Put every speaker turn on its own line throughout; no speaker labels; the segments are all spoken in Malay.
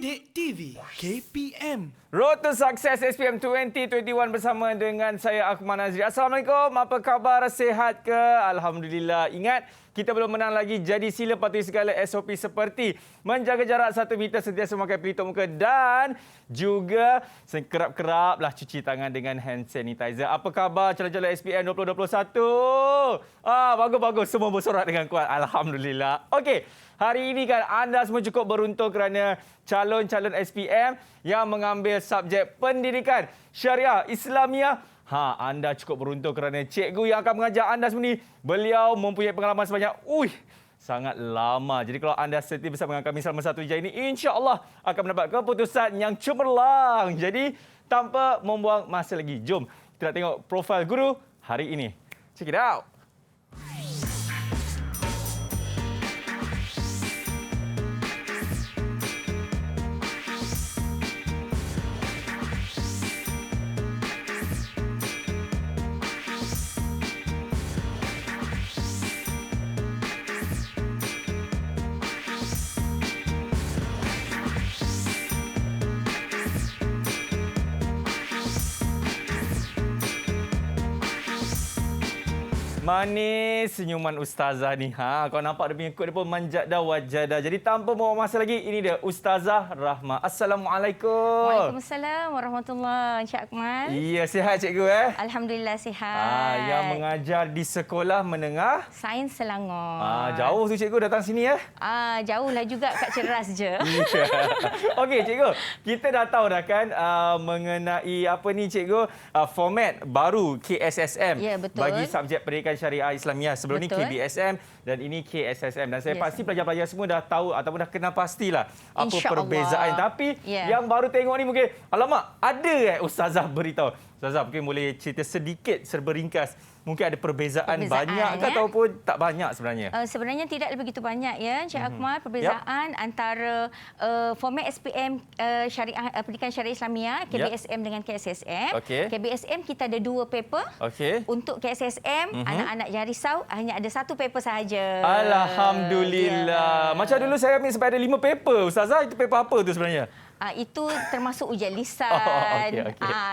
Didik TV KPM.
Road to Success SPM 2021 bersama dengan saya Akmal Nazri. Assalamualaikum, apa khabar? Sihat ke? Alhamdulillah. Ingat, kita belum menang lagi, jadi sila patuhi segala SOP seperti menjaga jarak 1 meter, sentiasa memakai pelitup muka dan juga kerap-keraplah cuci tangan dengan hand sanitizer. Apa khabar calon-calon SPM 2021? Bagus-bagus, semua bersorak dengan kuat. Alhamdulillah. Okey, hari ini kan anda semua cukup beruntung kerana calon-calon SPM yang mengambil subjek pendidikan syariah Islamiah. Anda cukup beruntung kerana cikgu yang akan mengajar anda semua ni, beliau mempunyai pengalaman sebanyak sangat lama. Jadi kalau anda setia bersama dengan kami selama 1 jam ini, insya-Allah akan mendapat keputusan yang cemerlang. Jadi tanpa membuang masa lagi, jom kita nak tengok profil guru hari ini. Check it out. Manis senyuman ustazah ni. Kau nampak dia punya kod dia pun manjat dah wajah dah. Jadi tanpa membuang masa lagi, ini dia Ustazah Rahmah. Assalamualaikum.
Waalaikumsalam warahmatullahi Encik Akmal.
Ya, sihat cikgu
Alhamdulillah sihat.
Yang mengajar di sekolah menengah
Sains Selangor.
Jauh tu cikgu datang sini
Jauhlah juga kat Ceras je.
Okey cikgu, kita dah tahu dah kan mengenai apa ni cikgu, format baru KSSM bagi subjek pendidikan syariah Islamiah. Sebelum ni KBSM dan ini KSSM. Dan saya pasti pelajar-pelajar semua dah tahu ataupun dah kenal pastilah apa perbezaan. Tapi yang baru tengok ni mungkin, alamak, ada Ustazah beritahu. Ustazah mungkin boleh cerita sedikit serba ringkas. Mungkin ada perbezaan banyak ke ataupun tak banyak sebenarnya?
Sebenarnya tidak begitu banyak ya Encik Akmal. Perbezaan antara format SPM syariah pendidikan syariah Islamiah KBSM dengan KSSM. KBSM kita ada 2 paper. Untuk KSSM anak-anak yang risau hanya ada 1 paper sahaja.
Alhamdulillah. Macam dulu saya ambil sampai ada 5 paper. Ustazah, itu paper apa tu sebenarnya?
Itu termasuk ujian lisan.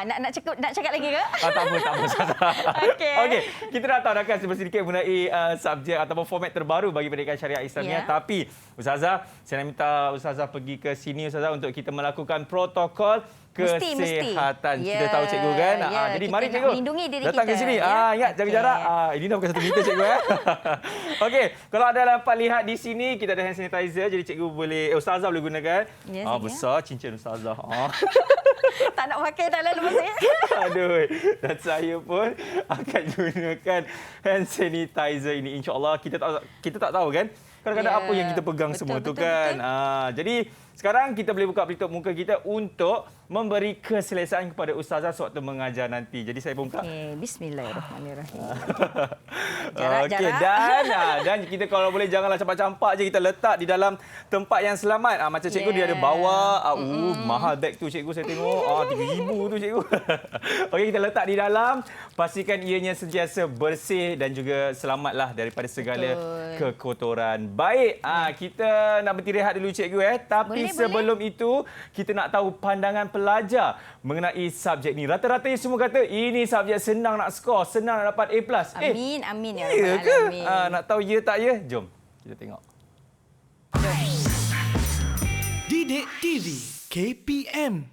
Nak cakap lagi ke?
Tak apa Ustazah. Okey, kita dah tahu dah kan sedikit mengenai subjek ataupun format terbaru bagi pendidikan syariah Islamiah. Tapi Ustazah, saya nak minta Ustazah pergi ke sini Ustazah untuk kita melakukan protokol kesihatan. Kita tahu cikgu kan? Jadi mari cikgu datang ke sini. Ingat jaga jarak. Ini dah bukan 1 meter cikgu Okey, kalau anda dapat lihat di sini kita ada hand sanitizer, jadi cikgu boleh Ustazah boleh gunakan. Besar cincin Ustazah.
Tak nak pakai dah lalu masa.
Aduh, dan saya pun akan gunakan hand sanitizer ini, insya-Allah. Kita tak tahu kan kadang-kadang apa yang kita pegang semua tu kan. Jadi sekarang kita boleh buka pelitup muka kita untuk memberi keselesaan kepada Ustazah sewaktu mengajar nanti. Jadi saya buka.
Bismillahirrahmanirrahim.
Dan kita kalau boleh janganlah campak-campak je, kita letak di dalam tempat yang selamat. Macam cikgu dia ada bawa mahal beg tu cikgu, saya tengok 3,000 tu cikgu. Okey, kita letak di dalam, pastikan ianya sentiasa bersih dan juga selamatlah daripada segala kekotoran. Baik, kita nak berhenti rehat dulu cikgu tapi sebelum itu kita nak tahu pandangan pelajar mengenai subjek ni. Rata-ratanya semua kata ini subjek senang nak skor, senang nak dapat A+.
Amin ya
rabbal
alamin.
Nak tahu ya tak ya? Jom kita tengok.
Didik TV KPM.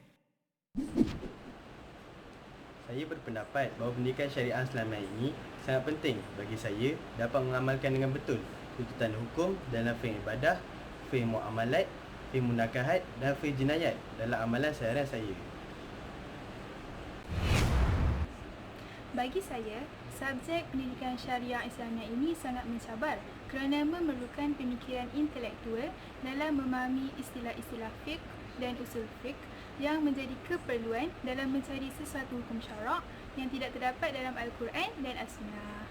Saya berpendapat bahawa pendidikan syariah Islamiah ini sangat penting bagi saya dapat mengamalkan dengan betul tuntutan hukum dalam fiqh ibadah, fiqh muamalat, fiqh munakahat dan fiqh jinayat dalam amalan seharian saya.
Bagi saya, subjek pendidikan syariah Islamiah ini sangat mencabar kerana memerlukan pemikiran intelektual dalam memahami istilah-istilah fiqh dan usul fiqh yang menjadi keperluan dalam mencari sesuatu hukum syarak yang tidak terdapat dalam Al-Quran dan As-Sunnah.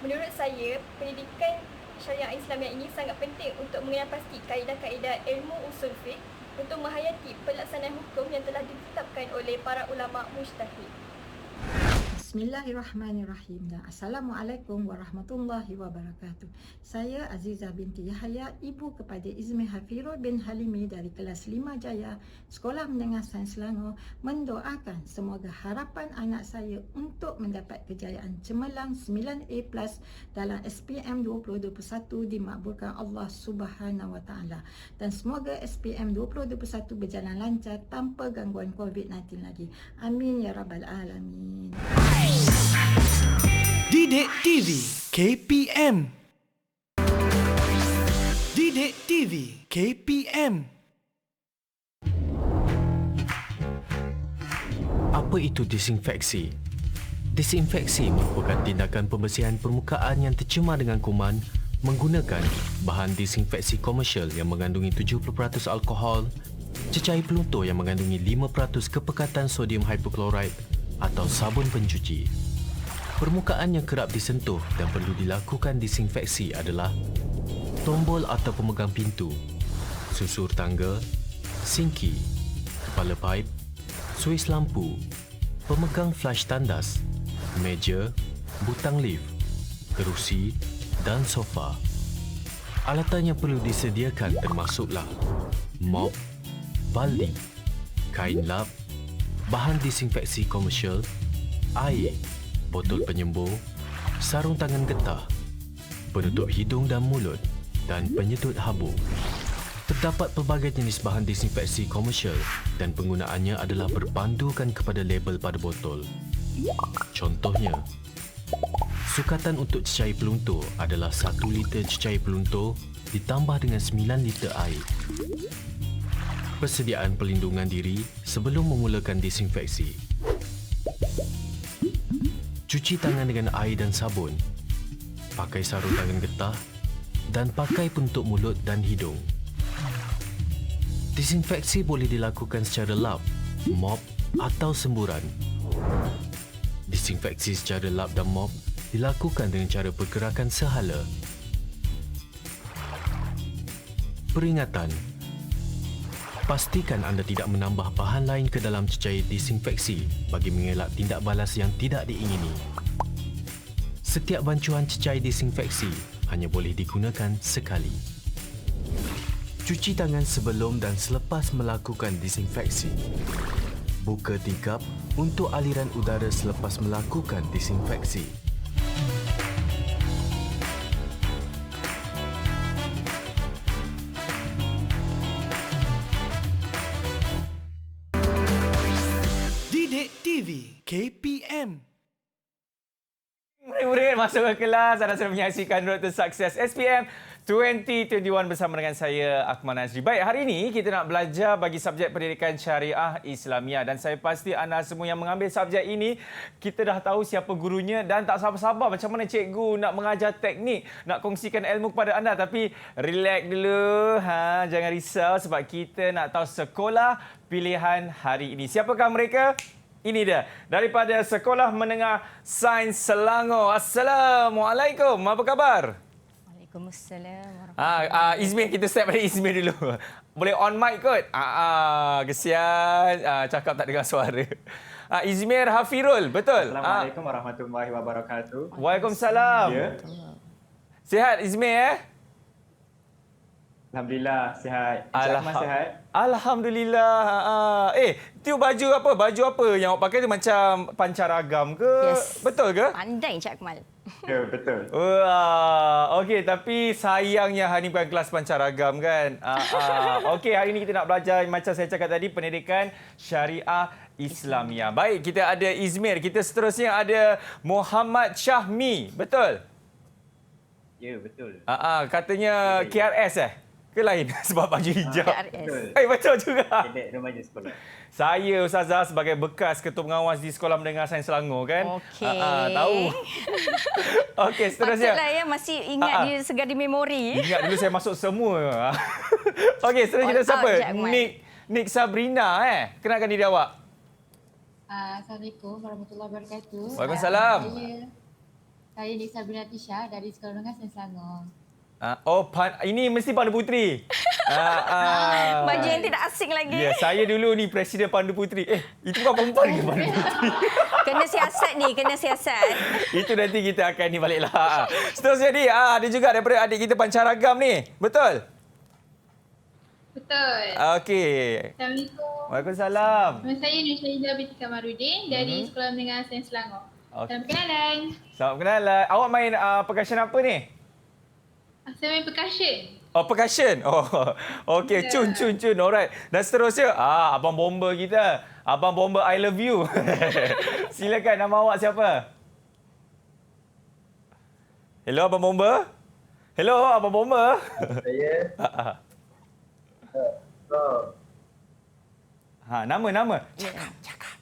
Menurut saya, pendidikan syariah Islamiah ini sangat penting untuk mengenal pasti kaedah-kaedah ilmu usul fiqh untuk menghayati pelaksanaan hukum yang telah ditetapkan oleh para ulama mujtahid.
Bismillahirrahmanirrahim. Dan Assalamualaikum warahmatullahi wabarakatuh. Saya Azizah binti Yahya, ibu kepada Izmir Hafirul bin Halimi dari kelas 5 Jaya, Sekolah Menengah Sains Selangor, mendoakan semoga harapan anak saya untuk mendapat kejayaan cemerlang 9A+ dalam SPM 2021 dimakbulkan Allah Subhanahu Wa Taala, dan semoga SPM 2021 berjalan lancar tanpa gangguan COVID-19 lagi. Amin ya rabbal alamin.
Didik TV KPM. Didik TV KPM.
Apa itu disinfeksi? Disinfeksi merupakan tindakan pembersihan permukaan yang tercemar dengan kuman menggunakan bahan disinfeksi komersial yang mengandungi 70% alkohol, cecair peluntur yang mengandungi 5% kepekatan sodium hypochlorite atau sabun pencuci. Permukaan yang kerap disentuh dan perlu dilakukan disinfeksi adalah tombol atau pemegang pintu, susur tangga, sinki, kepala paip, suis lampu, pemegang flash tandas, meja, butang lift, kerusi dan sofa. Alatan yang perlu disediakan termasuklah mop, baldi, kain lap, bahan disinfeksi komersial, air, botol penyembur, sarung tangan getah, penutup hidung dan mulut dan penyedut habuk. Terdapat pelbagai jenis bahan disinfeksi komersial dan penggunaannya adalah berpandukan kepada label pada botol. Contohnya, sukatan untuk cecair peluntur adalah 1 liter cecair peluntur ditambah dengan 9 liter air. Persediaan perlindungan diri sebelum memulakan disinfeksi. Cuci tangan dengan air dan sabun. Pakai sarung tangan getah dan pakai penutup mulut dan hidung. Disinfeksi boleh dilakukan secara lap, mop atau semburan. Disinfeksi secara lap dan mop dilakukan dengan cara pergerakan sehala. Peringatan: pastikan anda tidak menambah bahan lain ke dalam cecair disinfeksi bagi mengelak tindak balas yang tidak diingini. Setiap bancuan cecair disinfeksi hanya boleh digunakan sekali. Cuci tangan sebelum dan selepas melakukan disinfeksi. Buka tingkap untuk aliran udara selepas melakukan disinfeksi.
Didik TV KPM.
Murid-murid masuk ke kelas. Anda sedang menyaksikan Road to Success SPM 2021 bersama dengan saya, Akmal Nazri. Baik, hari ini kita nak belajar bagi subjek pendidikan syariah Islamiah. Dan saya pasti anda semua yang mengambil subjek ini, kita dah tahu siapa gurunya dan tak sabar-sabar macam mana cikgu nak mengajar teknik, nak kongsikan ilmu kepada anda. Tapi relax dulu, jangan risau sebab kita nak tahu sekolah pilihan hari ini. Siapakah mereka? Ini dia, daripada Sekolah Menengah Sains Selangor. Assalamualaikum, apa khabar?
Waalaikumsalam.
Izmir, kita start pada Izmir dulu. Boleh on mic kot? Kesian. Cakap tak dengar suara. Izmir Hafirul, betul?
Assalamualaikum warahmatullahi wabarakatuh.
Waalaikumsalam.
Ya.
Sihat Izmir?
Alhamdulillah, sihat. Alhamdulillah, sihat.
Alhamdulillah. Tu baju apa? Baju apa yang awak pakai tu macam pancaragam ke?
Yes.
Betul ke?
Pandai Cik Akmal.
Ya, betul.
Wah, okey, tapi sayangnya hari ini bukan kelas pancaragam kan? Okey, hari ini kita nak belajar macam saya cakap tadi, pendidikan syariah Islamiah. Baik, kita ada Izmir. Kita seterusnya ada Muhammad Syahmi. Betul?
Ya, betul.
Katanya KRS ke lain sebab baju hijau.
KRS.
Betul juga.
Kedek remaja sekolah.
Saya Ustazah sebagai bekas ketua pengawas di Sekolah Menengah Sains Selangor kan.
Okey.
Tahu. Okey, seterusnya.
Patutlah ya masih ingat dia segar di memori.
Ingat dulu saya masuk semua. Okey, seterusnya kita siapa? Nik Sabrina Kenalkan diri awak.
Assalamualaikum warahmatullahi wabarakatuh.
Waalaikumsalam.
Saya Nik Sabrina Tisha dari Sekolah Menengah Sains Selangor.
Ini mesti Pandu Puteri.
Baju yang tidak asing lagi.
Ya, saya dulu ni Presiden Pandu Puteri. Itu bukan perempuan ke Pandu Puteri?
Kena siasat ni, kena siasat.
Itu nanti kita akan ni baliklah. Seterusnya ni, ada juga daripada adik kita pancaragam ni. Betul?
Betul.
Okey.
Assalamualaikum.
Waalaikumsalam.
Nama saya Nur Syahidah binti Kamarudin dari Sekolah Menengah Sains Selangor. Salam kenalan.
Selamat kenalan. Awak main percussion apa ni?
Saya main percussion.
Percussion. Okey. Cun. Alright. Dan seterusnya, Abang Bomber kita. Abang Bomber, I love you. Silakan, nama awak siapa? Hello, Abang Bomber? Hello, Abang Bomber?
Saya.
Nama.
Cakap.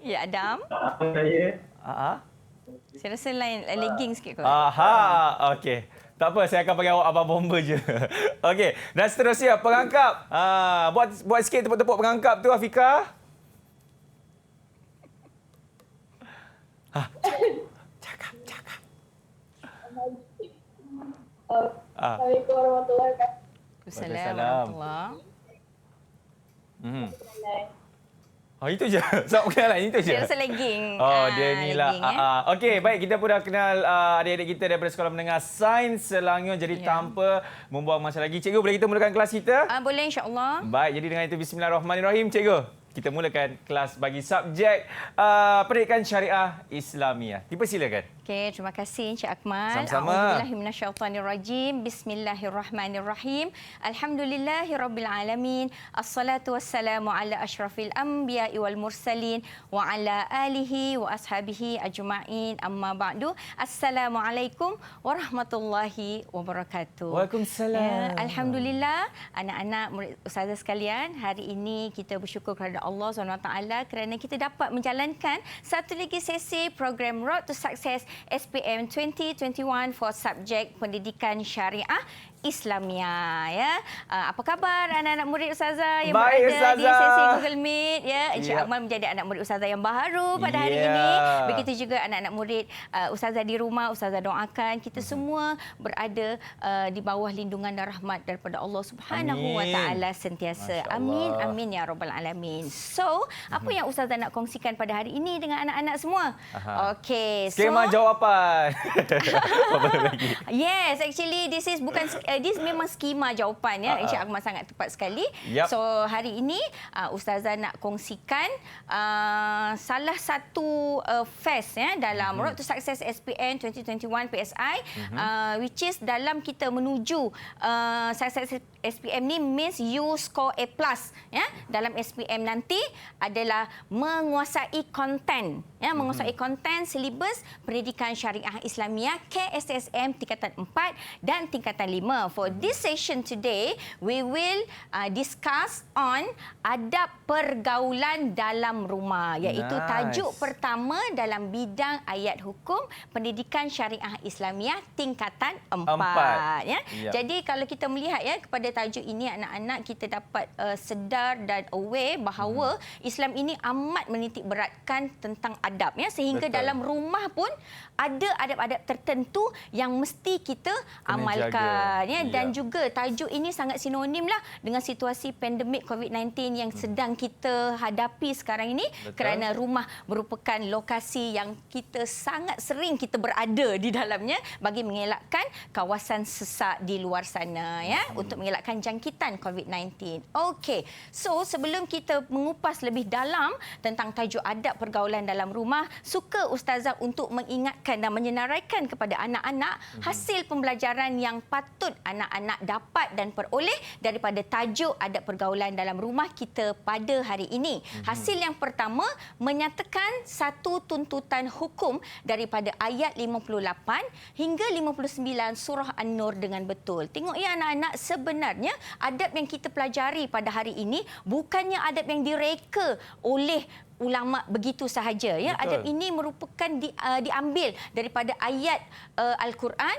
Ya, Adam.
Saya.
Saya rasa lain legging sikit kot.
Okey. Tak apa, saya akan panggil awak Abang Bomber je. Okey, dan seterusnya pengangkap. Buat sikit tepuk-tepuk pengangkap tu, Afika. Cakap.
Assalamualaikum warahmatullahi wabarakatuh.
Assalamualaikum.
Itu je. Selamat kenalan, itu je.
Saya rasa legging.
Dia ni lah. Okey, baik. Kita pun dah kenal adik-adik kita daripada Sekolah Menengah Sains Selangor. Jadi tanpa membuang masa lagi, Cikgu, boleh kita mulakan kelas kita?
Boleh, insya-Allah.
Baik, jadi dengan itu bismillahirrahmanirrahim, Cikgu. Kita mulakan kelas bagi subjek Pendidikan Syariah Islamiah. Dipersilakan.
Okey, terima kasih Encik Akmal.
Sama-sama.
A'udzubillahi minasyaitanirrajim. Bismillahirrahmanirrahim. Alhamdulillahirabbil alamin. Assalatu wassalamu ala asyrafil anbiya'i wal mursalin wa ala alihi wa ashabihi ajma'in. Amma ba'du. Assalamualaikum warahmatullahi wabarakatuh.
Waalaikumsalam.
Alhamdulillah, anak-anak murid ustazah sekalian, hari ini kita bersyukur kepada Allah SWT kerana kita dapat menjalankan satu lagi sesi program Road to Success SPM 2021 for subjek Pendidikan Syariah Islamiah, ya. Apa khabar anak-anak murid ustazah yang
baik,
berada
ustazah.
di sesi Google Meet, ya. Encik Akmal menjadi anak murid ustazah yang baharu pada hari ini. Begitu juga anak-anak murid ustazah di rumah. Ustazah doakan kita semua berada di bawah lindungan dan rahmat daripada Allah Subhanahu wa taala sentiasa. Amin amin ya rabbal alamin. So, apa yang ustazah nak kongsikan pada hari ini dengan anak-anak semua? Okey,
Skema jawapan.
Yes, actually this is bukan this memang skema jawapan, ya. Encik Akmal sangat tepat sekali. So hari ini ustazah nak kongsikan salah satu phase, ya, dalam Road to Success SPM 2021 PSI, which is dalam kita menuju Success SPM ni means you score A+, ya. Dalam SPM nanti adalah menguasai konten, ya, menguasai konten silibus Pendidikan Syariah Islamiah KSSM tingkatan 4 dan tingkatan 5. For this session today, we will discuss on adab pergaulan dalam rumah, iaitu tajuk pertama dalam bidang ayat hukum Pendidikan Syariah Islamiah tingkatan 4. Ya. Jadi kalau kita melihat, ya, kepada tajuk ini, anak-anak kita dapat sedar dan aware bahawa Islam ini amat menitik beratkan tentang adab, ya, sehingga dalam rumah pun ada adab-adab tertentu yang mesti kita amalkan, ya. Dan juga tajuk ini sangat sinonim lah dengan situasi pandemik COVID-19 yang sedang kita hadapi sekarang ini. Kerana rumah merupakan lokasi yang kita sangat sering kita berada di dalamnya bagi mengelakkan kawasan sesak di luar sana, ya, untuk mengelakkan jangkitan COVID-19. Okey, so sebelum kita mengupas lebih dalam tentang tajuk adab pergaulan dalam rumah, suka ustazah untuk mengingatkan dan menyenaraikan kepada anak-anak hasil pembelajaran yang patut anak-anak dapat dan peroleh daripada tajuk adab pergaulan dalam rumah kita pada hari ini. Hasil yang pertama menyatakan satu tuntutan hukum daripada ayat 58 hingga 59 surah An-Nur dengan betul. Tengok, ya anak-anak, sebenarnya adab yang kita pelajari pada hari ini bukannya adab yang direka oleh ulama begitu sahaja, ya. Adab ini merupakan diambil daripada ayat Al-Quran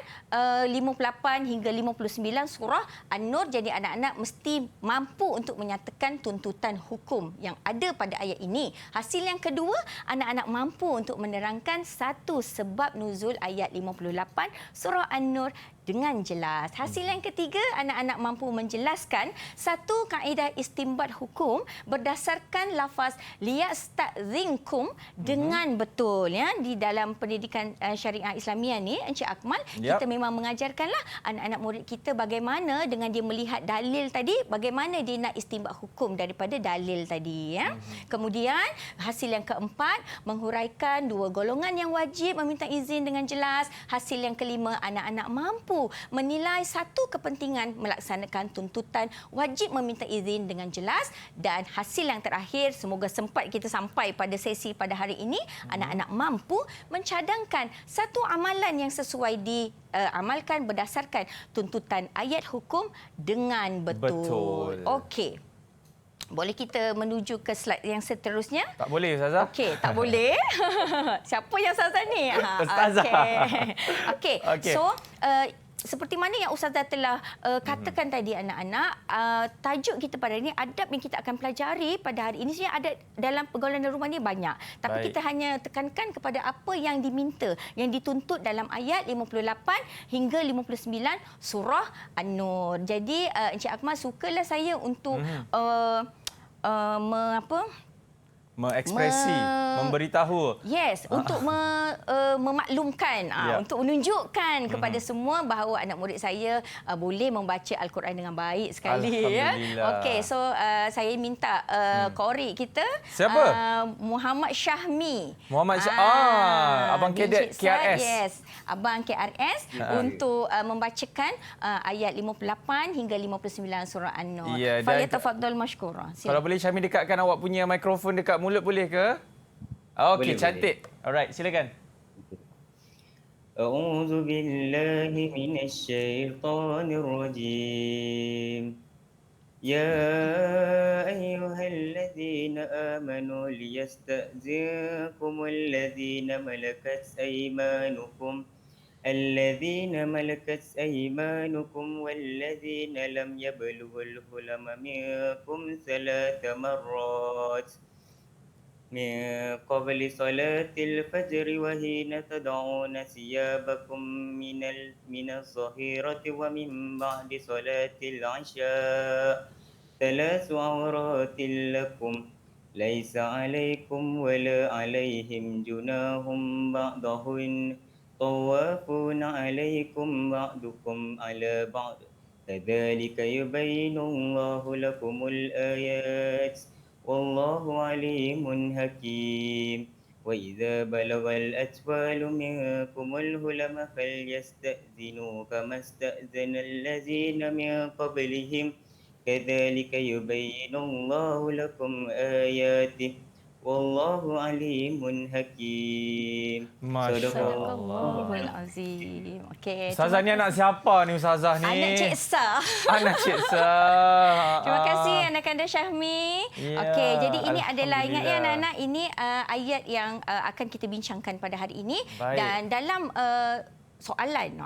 58 hingga 59 surah An-Nur. Jadi anak-anak mesti mampu untuk menyatakan tuntutan hukum yang ada pada ayat ini. Hasil yang kedua, anak-anak mampu untuk menerangkan satu sebab nuzul ayat 58 surah An-Nur dengan jelas. Hasil yang ketiga, anak-anak mampu menjelaskan satu kaedah istinbat hukum berdasarkan lafaz liyasta'zinkum dengan betul. Ya, di dalam pendidikan syariah Islamiah ni, Encik Akmal, kita memang mengajarkanlah anak-anak murid kita bagaimana dengan dia melihat dalil tadi, bagaimana dia nak istinbat hukum daripada dalil tadi. Ya. Kemudian hasil yang keempat, menghuraikan dua golongan yang wajib meminta izin dengan jelas. Hasil yang kelima, anak-anak mampu menilai satu kepentingan melaksanakan tuntutan wajib meminta izin dengan jelas. Dan hasil yang terakhir, semoga sempat kita sampai pada sesi pada hari ini, anak-anak mampu mencadangkan satu amalan yang sesuai diamalkan berdasarkan tuntutan ayat hukum dengan betul. Okey. Boleh kita menuju ke slide yang seterusnya?
Tak boleh, Ustazah.
Okey, tak boleh. Siapa yang Ustazah ni?
Ustazah.
Okey. So, seperti mana yang Ustazah telah katakan tadi anak-anak, tajuk kita pada hari ini, adab yang kita akan pelajari pada hari ini, sebenarnya ada dalam pergaulan rumah ni banyak. Tapi kita hanya tekankan kepada apa yang diminta, yang dituntut dalam ayat 58 hingga 59 surah An-Nur. Jadi Encik Akmal, sukalah saya untuk
mengekspresi, memberitahu.
Yes, untuk memaklumkan, untuk menunjukkan kepada semua bahawa anak murid saya boleh membaca Al-Quran dengan baik sekali.
Alhamdulillah.
Okey, so saya minta qori kita.
Siapa?
Muhammad Syahmi.
Muhammad Abang Kadet KRS.
Yes, Abang KRS untuk membacakan ayat 58 hingga 59 surah An-Nur. Falyatafaddal mashkura.
Kalau boleh Syahmi dekatkan awak punya mikrofon dekat mulut, boleh ke? Okey, cantik. Alright, silakan.
A'udzu billahi minasy syaithanir rajim. Ya ayyuhalladzina amanu liyasta'zinkumul ladzina malakat aymanukum الذين ملكت أيمانكم والذين لم يبلغوا الحلم منكم 3 مرات من قبل صلاة الفجر وحين تضعون ثيابكم من الظهيرة ومن بعد صلاة العشاء 3 عورات لكم ليس عليكم ولا عليهم جناح بعضهن طوافون عليكم بعضكم على بعض كذلك يبين الله لكم الآيات والله عليم حكيم وإذا بلغ الأطفال منكم الحلم فليستأذنوا كما استأذن الذين من قبلهم كذلك يبين الله لكم آياته Wallahu alimun hakim.
Masya-Allah. Azim. Okey.
Ustazah ni anak siapa ni Ustazah ni?
Anak Cik Sa.
Anak Cik Sa.
Terima kasih anak anda Syahmi. Okey, jadi ini adalah, ingat ya anak-anak, ini ayat yang akan kita bincangkan pada hari ini.
Baik.
Dan dalam soalan.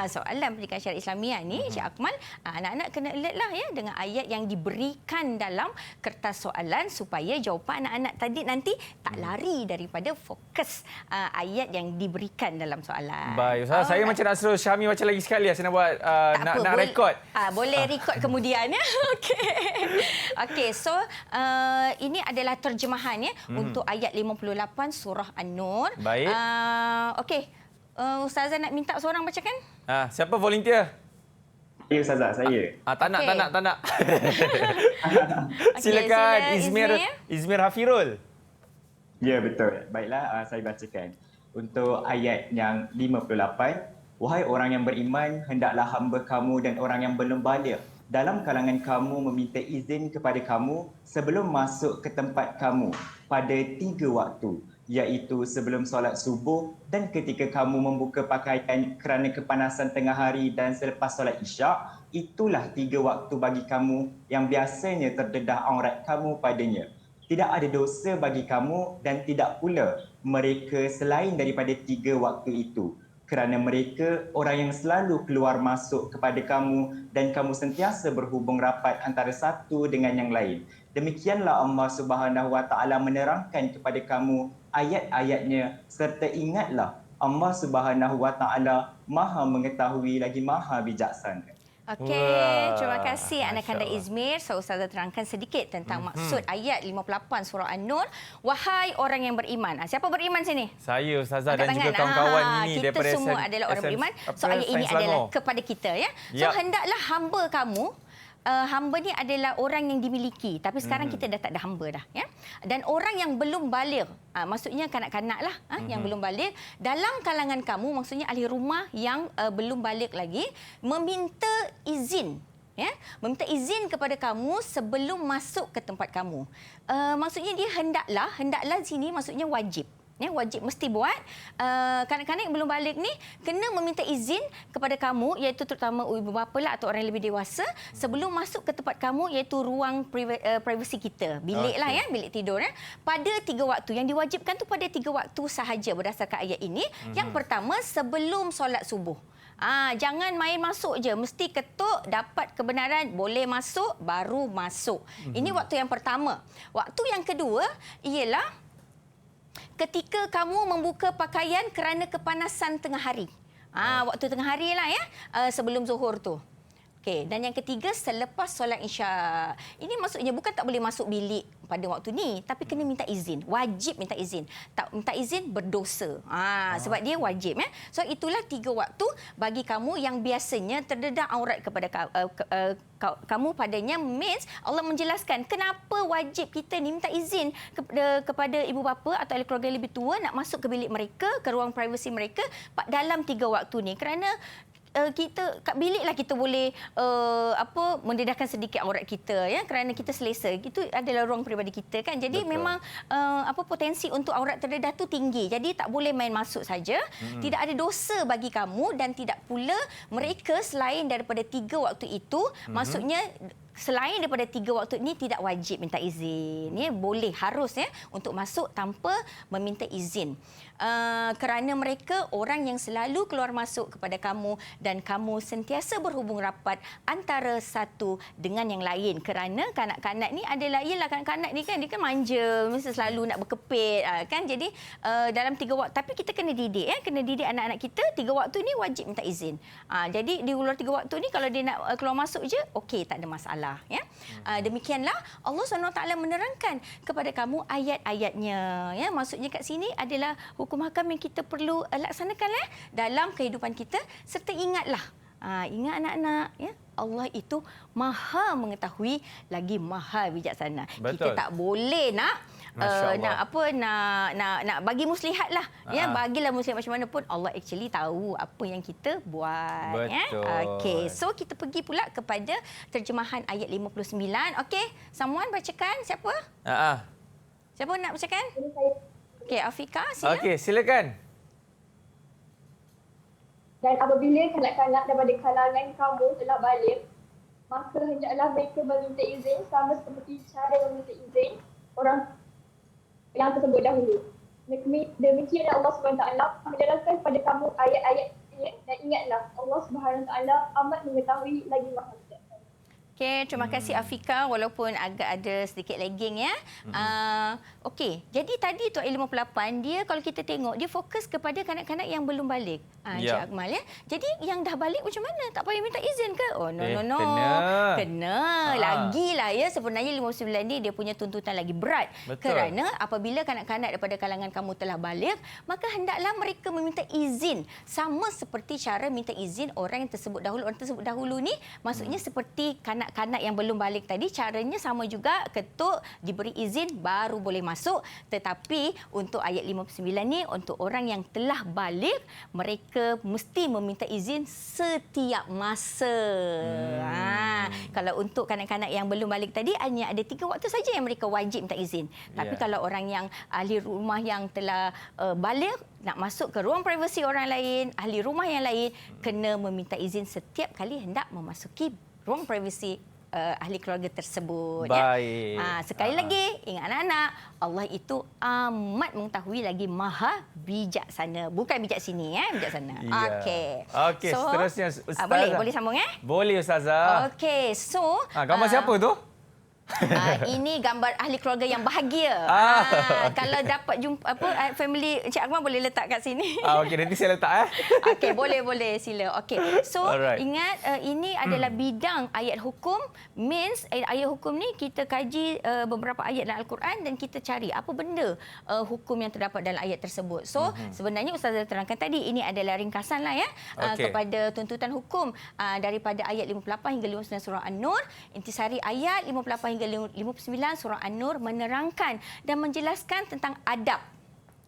Soalan pendidikan syariah Islamiah ni, Cik Akmal, anak-anak kena alertlah ya dengan ayat yang diberikan dalam kertas soalan supaya jawapan anak-anak tadi nanti tak lari daripada fokus ayat yang diberikan dalam soalan.
Baik, Ustaz. Saya macam nak suruh Syahmi baca lagi sekali lah. Saya nak buat nak rekod.
Boleh rekod kemudian ya. Okey. Okey, so ini adalah terjemahan ya untuk ayat 58 surah An-Nur.
Baik.
Okey. Ustazah nak minta seorang bacakan?
Siapa volunteer?
Ya, Ustazah, saya.
Tak nak. Silakan, Izmir Hafirul.
Ya, betul. Baiklah, saya bacakan. Untuk ayat yang 58, wahai orang yang beriman, hendaklah hamba kamu dan orang yang belum baligh dalam kalangan kamu meminta izin kepada kamu sebelum masuk ke tempat kamu pada 3 waktu, iaitu sebelum solat subuh dan ketika kamu membuka pakaian kerana kepanasan tengah hari dan selepas solat isyak. Itulah 3 waktu bagi kamu yang biasanya terdedah aurat kamu padanya. Tidak ada dosa bagi kamu dan tidak pula mereka selain daripada 3 waktu itu. Kerana mereka orang yang selalu keluar masuk kepada kamu dan kamu sentiasa berhubung rapat antara satu dengan yang lain. Demikianlah Allah Subhanahu Wa Taala menerangkan kepada kamu ayat-ayatnya serta ingatlah Allah Subhanahu Wa Taala maha mengetahui lagi maha bijaksana.
Okey, terima kasih
Masya
anak-anak
Allah.
Izmir. So Ustazah terangkan sedikit tentang maksud ayat 58 surah An-Nur. Wahai orang yang beriman. Siapa beriman sini?
Saya, Ustazah,
Angkat
dan juga
tangan.
kawan-kawan ini
kita
daripada
semua adalah orang beriman. So ayat ini
Sains
adalah
Selangor.
kepada kita ya. So
Yap.
hendaklah hamba kamu hamba ni adalah orang yang dimiliki, tapi sekarang kita dah tak ada hamba dah ya. Dan orang yang belum baligh, maksudnya kanak-kanak lah yang belum baligh, dalam kalangan kamu, maksudnya ahli rumah yang belum baligh lagi, meminta izin ya, meminta izin kepada kamu sebelum masuk ke tempat kamu. Maksudnya dia hendaklah sini maksudnya wajib. Ya, wajib mesti buat. Kanak-kanak yang belum balik ni kena meminta izin kepada kamu, iaitu terutama ibu bapa lah atau orang yang lebih dewasa, sebelum masuk ke tempat kamu, iaitu ruang privasi kita, bilik lah ya, bilik tidur ya. Pada 3 waktu yang diwajibkan tu, pada 3 waktu sahaja berdasarkan ayat ini. Yang pertama, sebelum solat subuh. Jangan main masuk je, mesti ketuk, dapat kebenaran, boleh masuk, baru masuk. Ini waktu yang pertama. Waktu yang kedua ialah ketika kamu membuka pakaian kerana kepanasan tengah hari. Waktu tengah hari lah ya, sebelum zuhur tu. Okey, dan yang ketiga selepas solat Isya. Ini maksudnya bukan tak boleh masuk bilik pada waktu ni, tapi kena minta izin. Wajib minta izin. Tak minta izin berdosa. Sebab dia wajib ya. So itulah 3 waktu bagi kamu yang biasanya terdedah aurat kepada kamu padanya. Means Allah menjelaskan kenapa wajib kita ni minta izin kepada ibu bapa atau ahli keluarga lebih tua nak masuk ke bilik mereka, ke ruang privasi mereka dalam 3 waktu ni. Kerana kita kat bilik lah kita boleh mendedahkan sedikit aurat kita ya, kerana kita selesa. Itu adalah ruang peribadi kita kan. Jadi memang potensi untuk aurat terdedah tu tinggi. Jadi tak boleh main masuk saja. Tidak ada dosa bagi kamu, dan tidak pula mereka selain daripada 3 waktu itu, maksudnya selain daripada 3 waktu ini tidak wajib minta izin. Ya, boleh, harus ya untuk masuk tanpa meminta izin. Kerana mereka orang yang selalu keluar masuk kepada kamu, dan kamu sentiasa berhubung rapat antara satu dengan yang lain. Kerana kanak-kanak ni adalah, ialah kanak-kanak ni kan, dia kan manja, mesti selalu nak berkepit kan. Jadi dalam 3 waktu, tapi kita kena didik ya, kena didik anak-anak kita. 3 waktu ni wajib minta izin. Jadi di luar 3 waktu ni kalau dia nak keluar masuk je, okey, tak ada masalah ya. Demikianlah Allah SWT menerangkan kepada kamu ayat-ayatnya ya. Maksudnya kat sini adalah hukum hakam yang kita perlu laksanakan dalam kehidupan kita. Serta ingatlah, ingat anak-anak ya, Allah itu maha mengetahui lagi maha bijaksana.
Betul.
Kita tak boleh nak nak bagi muslihat lah ya, bagilah muslihat macam mana pun, Allah actually tahu apa yang kita buat.
Betul.
Ya. Okey, so kita pergi pula kepada terjemahan ayat 59. Okey, someone bacakan. Siapa? Siapa nak bacakan? Okey, Afika, sila.
Okey, silakan.
Dan apabila kanak-kanak daripada kalangan kamu telah balik, maka hendaklah mereka meminta izin sama seperti cara meminta izin orang yang tersebut dahulu. Demikian Allah SWT menjelaskan kepada kamu ayat-ayatnya, dan ingatlah Allah SWT amat mengetahui lagi maha bijaksana.
Okey, terima kasih Afika, walaupun agak ada sedikit lagging ya. Okey, jadi tadi tu ayat 58, dia kalau kita tengok, dia fokus kepada kanak-kanak yang belum balik. Encik Akmal ya. Jadi yang dah balik macam mana? Tak payah minta izin ke? Oh no. Kena. Lagilah ya, sebenarnya 59 ni dia punya tuntutan lagi berat.
Betul.
Kerana apabila kanak-kanak daripada kalangan kamu telah balik, maka hendaklah mereka meminta izin sama seperti cara minta izin orang yang tersebut dahulu. Orang tersebut dahulu ni maksudnya seperti kanak-kanak yang belum balik tadi, caranya sama juga, ketuk, diberi izin baru boleh masuk. Tetapi untuk ayat 59 ni, untuk orang yang telah balik, mereka mesti meminta izin setiap masa. Kalau untuk kanak-kanak yang belum balik tadi, hanya ada 3 waktu saja yang mereka wajib minta izin. Tapi kalau orang yang ahli rumah yang telah balik, nak masuk ke ruang privasi orang lain, ahli rumah yang lain, kena meminta izin setiap kali hendak memasuki ruang privasi ahli keluarga tersebut.
Baik.
Ya. Sekali lagi, ingat anak-anak, Allah itu amat mengetahui lagi maha bijaksana. Bukan bijak sini, bijaksana.
Ya. Okey,
so,
seterusnya Ustazah.
Boleh sambung
Boleh Ustazah.
Okey, so...
Gambar siapa tu?
Ini gambar ahli keluarga yang bahagia. Kalau dapat jumpa family Encik Akmal boleh letak kat sini.
Okey, nanti saya letak
Okey, boleh sila. Okey. So, ingat ini adalah bidang ayat hukum. Means ayat hukum ni kita kaji beberapa ayat dalam Al-Quran dan kita cari apa benda hukum yang terdapat dalam ayat tersebut. So, sebenarnya Ustazah terangkan tadi ini adalah ringkasan lah ya kepada tuntutan hukum daripada ayat 58 hingga 59 surah An-Nur. Intisari ayat 58 hingga 59 surah An-Nur menerangkan dan menjelaskan tentang adab.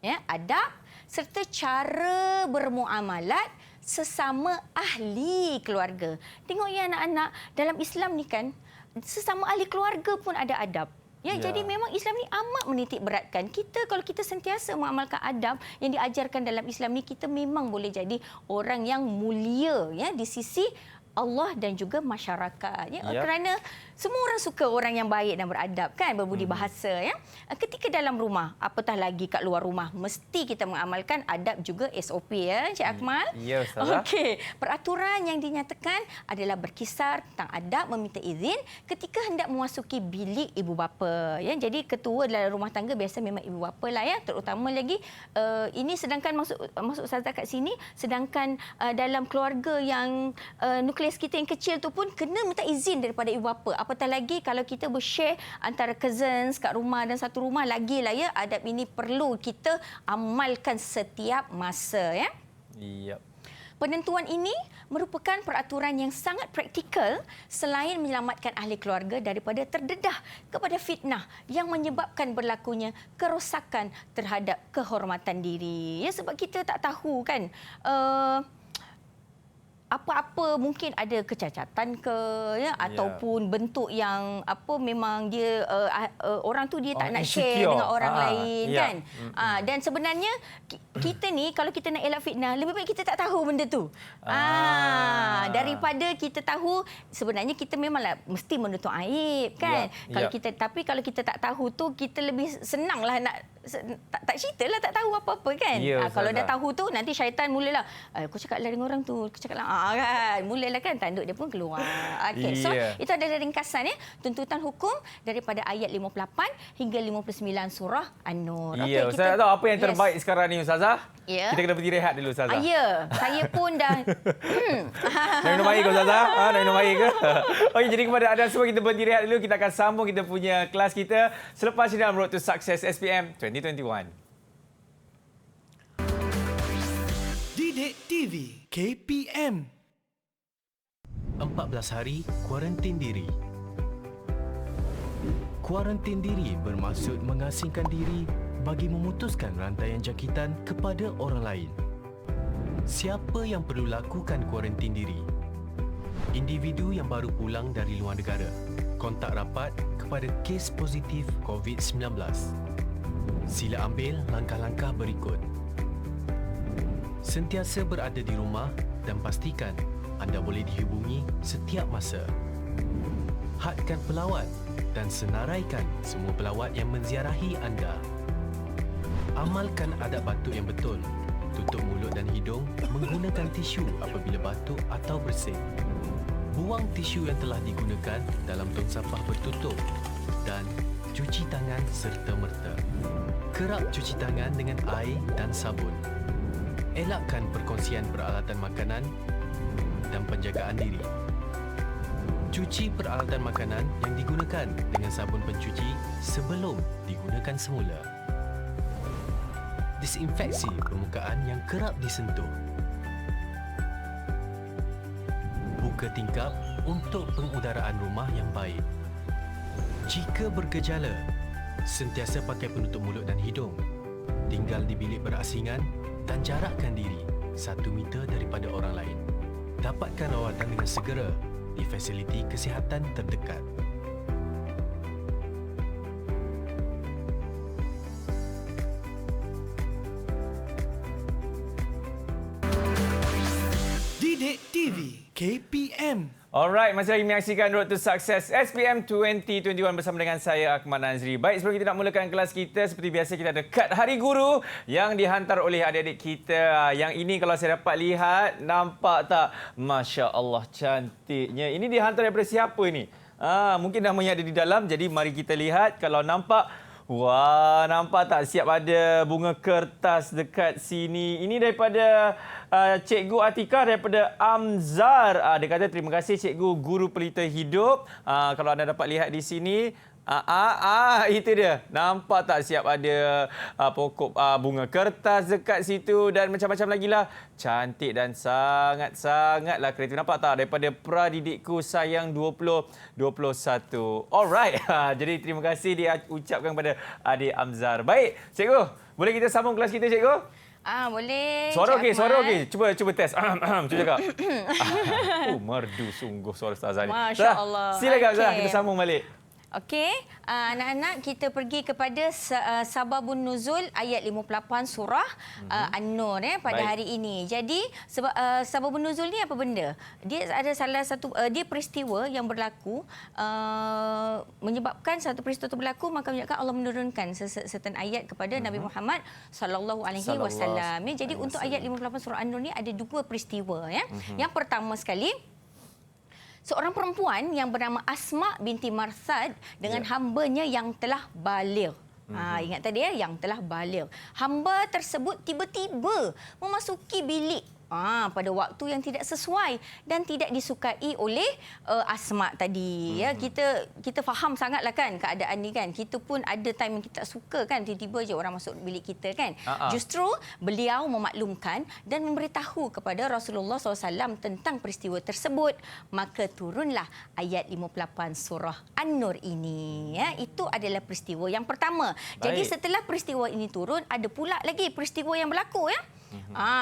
Ya, adab serta cara bermuamalat sesama ahli keluarga. Tengok ya anak-anak, dalam Islam ni kan sesama ahli keluarga pun ada adab. Ya, jadi memang Islam ni amat menitik beratkan. Kalau kita sentiasa mengamalkan adab yang diajarkan dalam Islam ni, kita memang boleh jadi orang yang mulia ya di sisi Allah dan juga masyarakat. Ya, kerana semua orang suka orang yang baik dan beradab kan, berbudi bahasa ya. Ketika dalam rumah, apatah lagi kat luar rumah, mesti kita mengamalkan adab juga SOP ya, Encik Akmal.
Ya, Ustazah.
Okey, peraturan yang dinyatakan adalah berkisar tentang adab meminta izin ketika hendak memasuki bilik ibu bapa ya. Jadi ketua dalam rumah tangga biasa memang ibu bapa lah ya, terutama lagi ini sedangkan masuk Ustazah kat sini, sedangkan dalam keluarga yang nukleus kita yang kecil tu pun kena minta izin daripada ibu bapa. Apatah lagi kalau kita bershare antara cousins kat rumah dan satu rumah, lagi lah ya, adab ini perlu kita amalkan setiap masa ya.
Yep.
Penentuan ini merupakan peraturan yang sangat praktikal selain menyelamatkan ahli keluarga daripada terdedah kepada fitnah yang menyebabkan berlakunya kerosakan terhadap kehormatan diri. Ya, sebab kita tak tahu kan apa-apa mungkin ada kecacatan ke ya, ataupun bentuk yang memang dia orang tu dia tak nak share dengan orang lain kan. Dan sebenarnya kita ni kalau kita nak elak fitnah, lebih baik kita tak tahu benda tu. Daripada kita tahu, sebenarnya kita memanglah mesti menutup aib kan. Kalau kita tak tahu tu, kita lebih senanglah nak tak ceritalah, tak tahu apa-apa kan. Kalau dah tahu tu, nanti syaitan mulalah aku cakaplah dengan orang tu, aku cakaplah kan, mulalah kan tanduk dia pun keluar. Okey, so itu adalah ringkasan ya, tuntutan hukum daripada ayat 58 hingga 59 surah An-Nur.
Ya, Ustazah tahu apa yang terbaik sekarang ni Ustazah? Kita kena berhenti rehat dulu Ustazah.
Ya, saya pun dah
nak minum air ke Ustazah? Nak minum air ke? Okey, jadi kepada anda semua kita berhenti rehat dulu, kita akan sambung kita punya kelas kita selepas ini dalam Road to Success SPM 2021.
Didik TV KPM
14 hari kuarantin diri. Kuarantin diri bermaksud mengasingkan diri bagi memutuskan rantaian jangkitan kepada orang lain. Siapa yang perlu lakukan kuarantin diri? Individu yang baru pulang dari luar negara, kontak rapat kepada kes positif COVID-19. Sila ambil langkah-langkah berikut. Sentiasa berada di rumah dan pastikan anda boleh dihubungi setiap masa. Hadkan pelawat dan senaraikan semua pelawat yang menziarahi anda. Amalkan adab batuk yang betul. Tutup mulut dan hidung menggunakan tisu apabila batuk atau bersin. Buang tisu yang telah digunakan dalam tong sampah bertutup dan cuci tangan serta-merta. Kerap cuci tangan dengan air dan sabun. Elakkan perkongsian peralatan makanan dan penjagaan diri. Cuci peralatan makanan yang digunakan dengan sabun pencuci sebelum digunakan semula. Disinfeksi permukaan yang kerap disentuh. Buka tingkap untuk pengudaraan rumah yang baik. Jika bergejala, sentiasa pakai penutup mulut dan hidung. Tinggal di bilik berasingan dan jarakkan diri 1 meter daripada orang lain. Dapatkan rawatan dengan segera di fasiliti kesihatan terdekat.
Didik TV KPM.
Alright, masih lagi menyaksikan Road to Success SPM 2021 bersama dengan saya Akmal Nazri. Baik, sebelum kita nak mulakan kelas kita, seperti biasa kita ada kad Hari Guru yang dihantar oleh adik-adik kita. Yang ini kalau saya dapat lihat, nampak tak? Masya Allah, cantiknya. Ini dihantar daripada siapa ni? Mungkin namanya ada di dalam. Jadi mari kita lihat. Kalau nampak, wah, nampak tak siap ada bunga kertas dekat sini. Ini daripada Cikgu Atika daripada Amzar. Dia kata terima kasih Cikgu Guru Pelita Hidup. Kalau anda dapat lihat di sini, itu dia. Nampak tak siap ada pokok bunga kertas dekat situ dan macam-macam lagi lah. Cantik dan sangat-sangatlah kreatif. Nampak tak daripada Pradidikku Sayang 2021. Alright. Jadi terima kasih dia ucapkan kepada adik Amzar. Baik, Cikgu. Boleh kita sambung kelas kita, Cikgu?
Boleh.
Suara okey, suara okey. Cuba test. Cuba cakap. Merdu sungguh suara Ustazah ni.
Masya Allah.
Silakan Ustazah, kita sambung balik.
Okey, anak-anak kita pergi kepada sababun nuzul ayat 58 surah An-Nur pada hari ini. Jadi sababun nuzul ni apa benda? Dia ada salah satu dia peristiwa yang berlaku menyebabkan satu peristiwa itu berlaku, maka menyebabkan Allah menurunkan certain ayat kepada Nabi Muhammad sallallahu alaihi wasallam. Jadi untuk ayat 58 surah An-Nur ni ada dua peristiwa ya. Yang pertama sekali, seorang perempuan yang bernama Asma binti Marsad dengan hambanya yang telah baligh. Ingat tadi yang telah baligh. Hamba tersebut tiba-tiba memasuki bilik pada waktu yang tidak sesuai dan tidak disukai oleh Asma tadi. Ya, kita faham sangatlah kan keadaan ni kan. Kita pun ada time yang kita tak suka kan, tiba-tiba je orang masuk bilik kita kan. Justru beliau memaklumkan dan memberitahu kepada Rasulullah SAW tentang peristiwa tersebut. Maka turunlah ayat 58 surah An-Nur ini. Ya, itu adalah peristiwa yang pertama. Jadi setelah peristiwa ini turun, ada pula lagi peristiwa yang berlaku ya.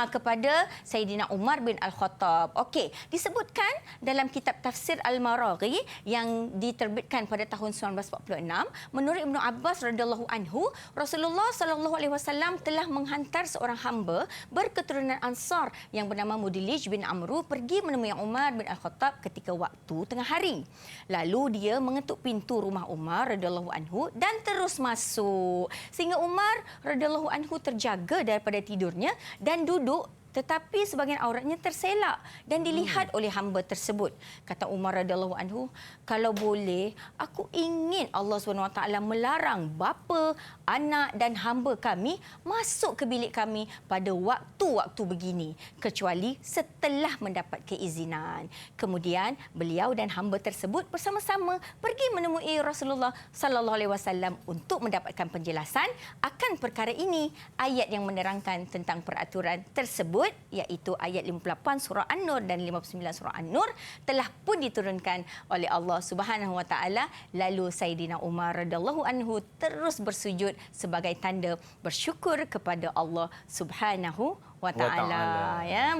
Kepada Sayyidina Umar bin Al-Khattab. Okey, disebutkan dalam kitab tafsir Al-Maraghi yang diterbitkan pada tahun 1946, menurut Ibnu Abbas radhiyallahu anhu, Rasulullah sallallahu alaihi wasallam telah menghantar seorang hamba berketurunan Ansar yang bernama Mudlij bin Amru pergi menemui Umar bin Al-Khattab ketika waktu tengah hari. Lalu dia mengetuk pintu rumah Umar radhiyallahu anhu dan terus masuk sehingga Umar radhiyallahu anhu terjaga daripada tidurnya dan duduk, tetapi sebahagian auratnya terselak dan dilihat oleh hamba tersebut. Kata Umar radhiyallahu anhu, kalau boleh aku ingin Allah SWT melarang bapa, anak dan hamba kami masuk ke bilik kami pada waktu-waktu begini kecuali setelah mendapat keizinan. Kemudian beliau dan hamba tersebut bersama-sama pergi menemui Rasulullah sallallahu alaihi wasallam untuk mendapatkan penjelasan akan perkara ini. Ayat yang menerangkan tentang peraturan tersebut iaitu ayat 58 surah An-Nur dan 59 surah An-Nur telah pun diturunkan oleh Allah Subhanahu Wa Taala. Lalu Sayyidina Umar radhiyallahu anhu terus bersujud sebagai tanda bersyukur kepada Allah Subhanahu Wa Taala. Ya,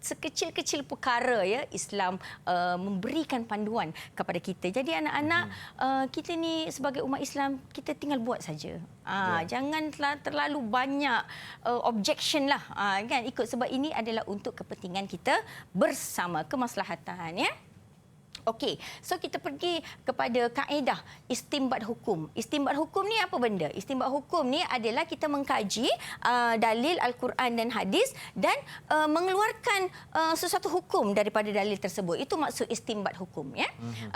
sekecil-kecil perkara ya Islam memberikan panduan kepada kita. Jadi anak-anak kita ni sebagai umat Islam kita tinggal buat saja. Jangan terlalu banyak objection lah kan, ikut sebab ini adalah untuk kepentingan kita bersama, kemaslahatan ya. Okey, so kita pergi kepada kaedah istinbat hukum. Istinbat hukum ni apa benda? Istinbat hukum ni adalah kita mengkaji dalil Al-Quran dan hadis dan mengeluarkan sesuatu hukum daripada dalil tersebut. Itu maksud istinbat hukum ya.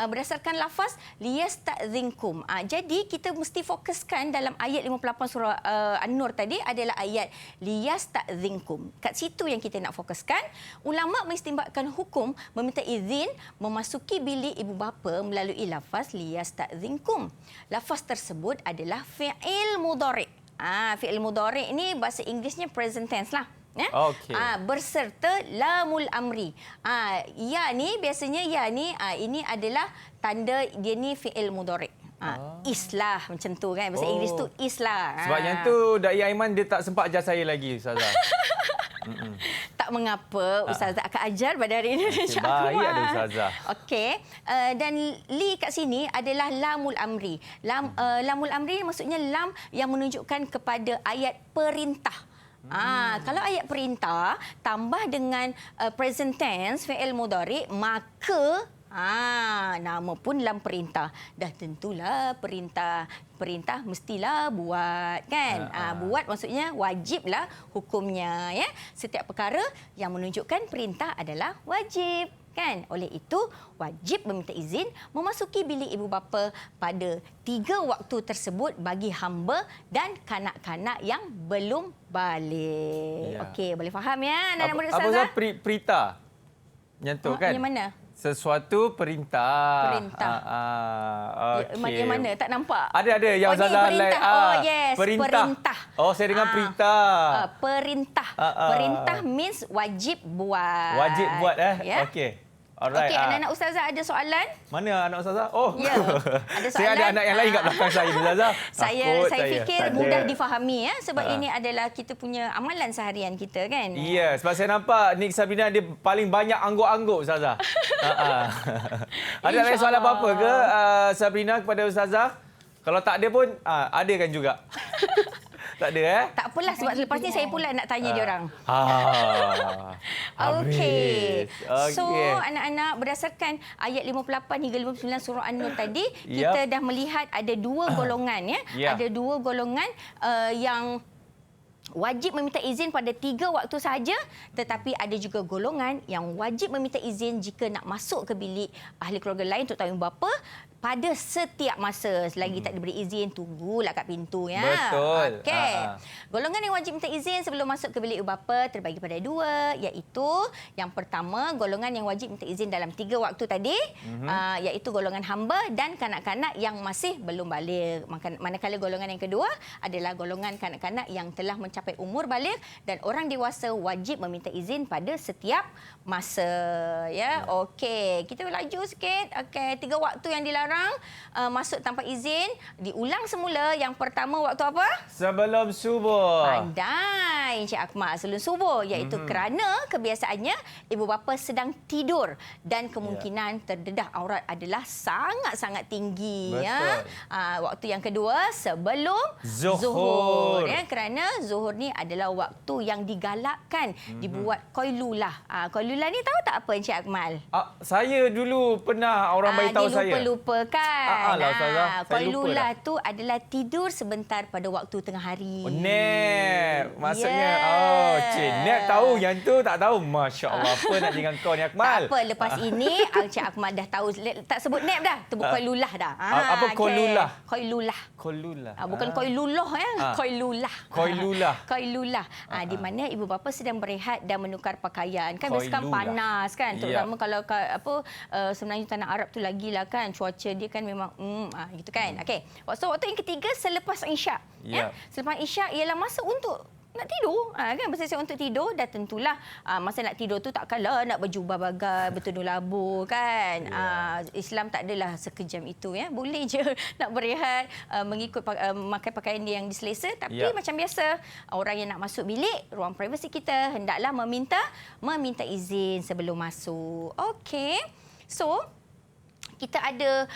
Berdasarkan lafaz liyasta'dzinkum. Jadi kita mesti fokuskan dalam ayat 58 surah An-Nur tadi adalah ayat liyasta'dzinkum. Kat situ yang kita nak fokuskan. Ulama mengistinbatkan hukum meminta izin memasuki bilik ibu bapa melalui lafaz liyasta'dzinkum. Lafaz tersebut adalah fi'il mudhari'. Fi'il mudhari' ni bahasa Inggerisnya present tense lah. Ya? Okay. Berserta lamul amri. Ya ni biasanya ya ni ini adalah tanda dia ni fi'il mudhari'. Islah macam tu kan, bahasa Inggeris tu islah.
Sebab yang tu Dai Aiman dia tak sempat ajar saya lagi Ustazah.
Tak mengapa, Ustazah akan ajar pada hari ini.
Baik ada Ustazah.
Okey, dan li kat sini adalah lamul amri. Lamul amri maksudnya lam yang menunjukkan kepada ayat perintah. Kalau ayat perintah tambah dengan present tense fi'il mudhari, maka nama pun lam perintah. Dah tentulah perintah. Perintah mestilah buat kan. Buat maksudnya wajiblah hukumnya ya. Setiap perkara yang menunjukkan perintah adalah wajib. Kan? Oleh itu, wajib meminta izin memasuki bilik ibu bapa pada 3 waktu tersebut bagi hamba dan kanak-kanak yang belum balik. Okey, boleh faham ya anak-anak murid Ustazah?
Apa perintah? Yang tu kan?
Yang mana?
Sesuatu perintah.
Perintah.
Okey.
Yang mana? Tak nampak.
Ada yang Ustazah
perintah. Yes, perintah.
Oh, saya dengar perintah.
Perintah. Perintah means wajib buat.
Wajib buat
Ya?
Okey. Alright.
Okey, anak-anak Ustazah ada soalan?
Mana anak Ustazah? Oh.
Ya. Ada soalan.
Saya ada anak yang lain kat belakang saya, Ustazah.
Saya fikir mudah difahami ya, sebab ini adalah kita punya amalan seharian kita kan.
Ya, sebab saya nampak Nik Sabrina dia paling banyak angguk-angguk Ustazah. Ada lagi soalan apa-apa ke Sabrina kepada Ustazah? Kalau tak ada pun ada kan juga. Tak ada
Tak apalah, sebab selepas ni saya pula nak tanya dia orang. Okey. So anak-anak, berdasarkan ayat 58 hingga 59 surah An-Nur tadi, kita dah melihat ada 2 golongan ya. Ada 2 golongan yang wajib meminta izin pada 3 waktu sahaja, tetapi ada juga golongan yang wajib meminta izin jika nak masuk ke bilik ahli keluarga lain, terutama ibu bapa, pada setiap masa. Selagi tak diberi izin, tunggulah kat pintu ya.
Betul.
Okey. Golongan yang wajib minta izin sebelum masuk ke bilik ibu bapa terbagi pada 2, iaitu yang pertama, golongan yang wajib minta izin dalam 3 waktu tadi, iaitu golongan hamba dan kanak-kanak yang masih belum balik. Manakala golongan yang kedua adalah golongan kanak-kanak yang telah mencapai umur balik dan orang dewasa wajib meminta izin pada setiap masa ya. Okey, kita laju sikit. Okey, 3 waktu yang dilarang masuk tanpa izin diulang semula. Yang pertama waktu apa?
Sebelum subuh.
Pandai Encik Akmal, sebelum subuh, iaitu kerana kebiasaannya ibu bapa sedang tidur dan kemungkinan terdedah aurat adalah sangat-sangat tinggi.
Betul.
Ya. Waktu yang kedua sebelum zuhur ya, kerana zuhur ni adalah waktu yang digalakkan dibuat qailulah. Qailulah ni tahu tak apa Encik Akmal?
Saya dulu pernah orang beritahu saya.
Lupa kan.
Qailulah
tu adalah tidur sebentar pada waktu tengah hari.
Nap. Maksudnya nap tahu, yang tu tak tahu. Masya Allah, apa nak dengan kau ni Akmal?
Tak apa, lepas ini Encik Akmal dah tahu, tak sebut nap dah, sebut qailulah dah.
Apa qailulah?
Qailulah. Bukan qailullah ya. Qailulah. Di mana ibu bapa sedang berehat dan menukar pakaian. Kan sekarang panas kan. Terutama kalau sebenarnya tanah Arab tu lagilah kan, cuaca dia kan memang gitu kan. Okey. Waktu yang ketiga selepas Isyak. Ya. Selepas Isyak ialah masa untuk nak tidur. Kan bersiap untuk tidur, dah tentulah masa nak tidur tu takkanlah nak berjubah bagai bertunduk labu kan. Islam tak adalah sekejam itu ya. Boleh je nak berehat, mengikut pakai pakaian dia yang diselesa, tapi macam biasa orang yang nak masuk bilik, ruang privasi kita hendaklah meminta izin sebelum masuk. Okey. So kita ada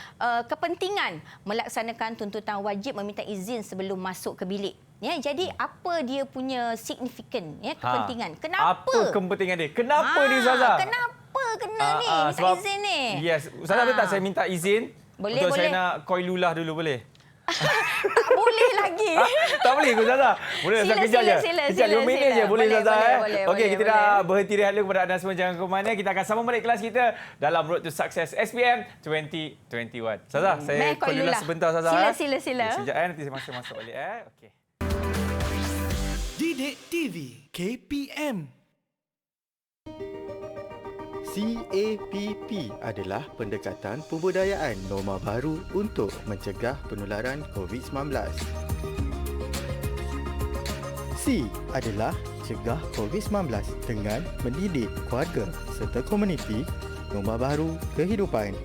kepentingan melaksanakan tuntutan wajib meminta izin sebelum masuk ke bilik. Ya, jadi apa dia punya signifikan ya, kepentingan? Kenapa?
Apa kepentingan dia? Kenapa ni Ustazah?
Kenapa kena ni minta izin ni?
Yes, Ustazah boleh tak saya minta izin?
Boleh,
untuk
boleh.
Saya nak qailulah dulu boleh?
Tak boleh lagi.
Tak boleh ke Ustazah? Boleh saya kejap je. Kejap 5 minit je boleh Ustazah Okey, kita dah berhenti rehat dulu kepada anda semua, jangan ke mana. Kita akan sambung balik kelas kita dalam Road to Success SPM 2021. Ustazah, saya qailulah sebentar Ustazah.
Sila.
Sekejap nanti saya masuk balik Okey.
Didik TV KPM.
CAPP adalah pendekatan pembudayaan norma baru untuk mencegah penularan COVID-19. C adalah cegah COVID-19 dengan mendidik keluarga serta komuniti norma baru kehidupan.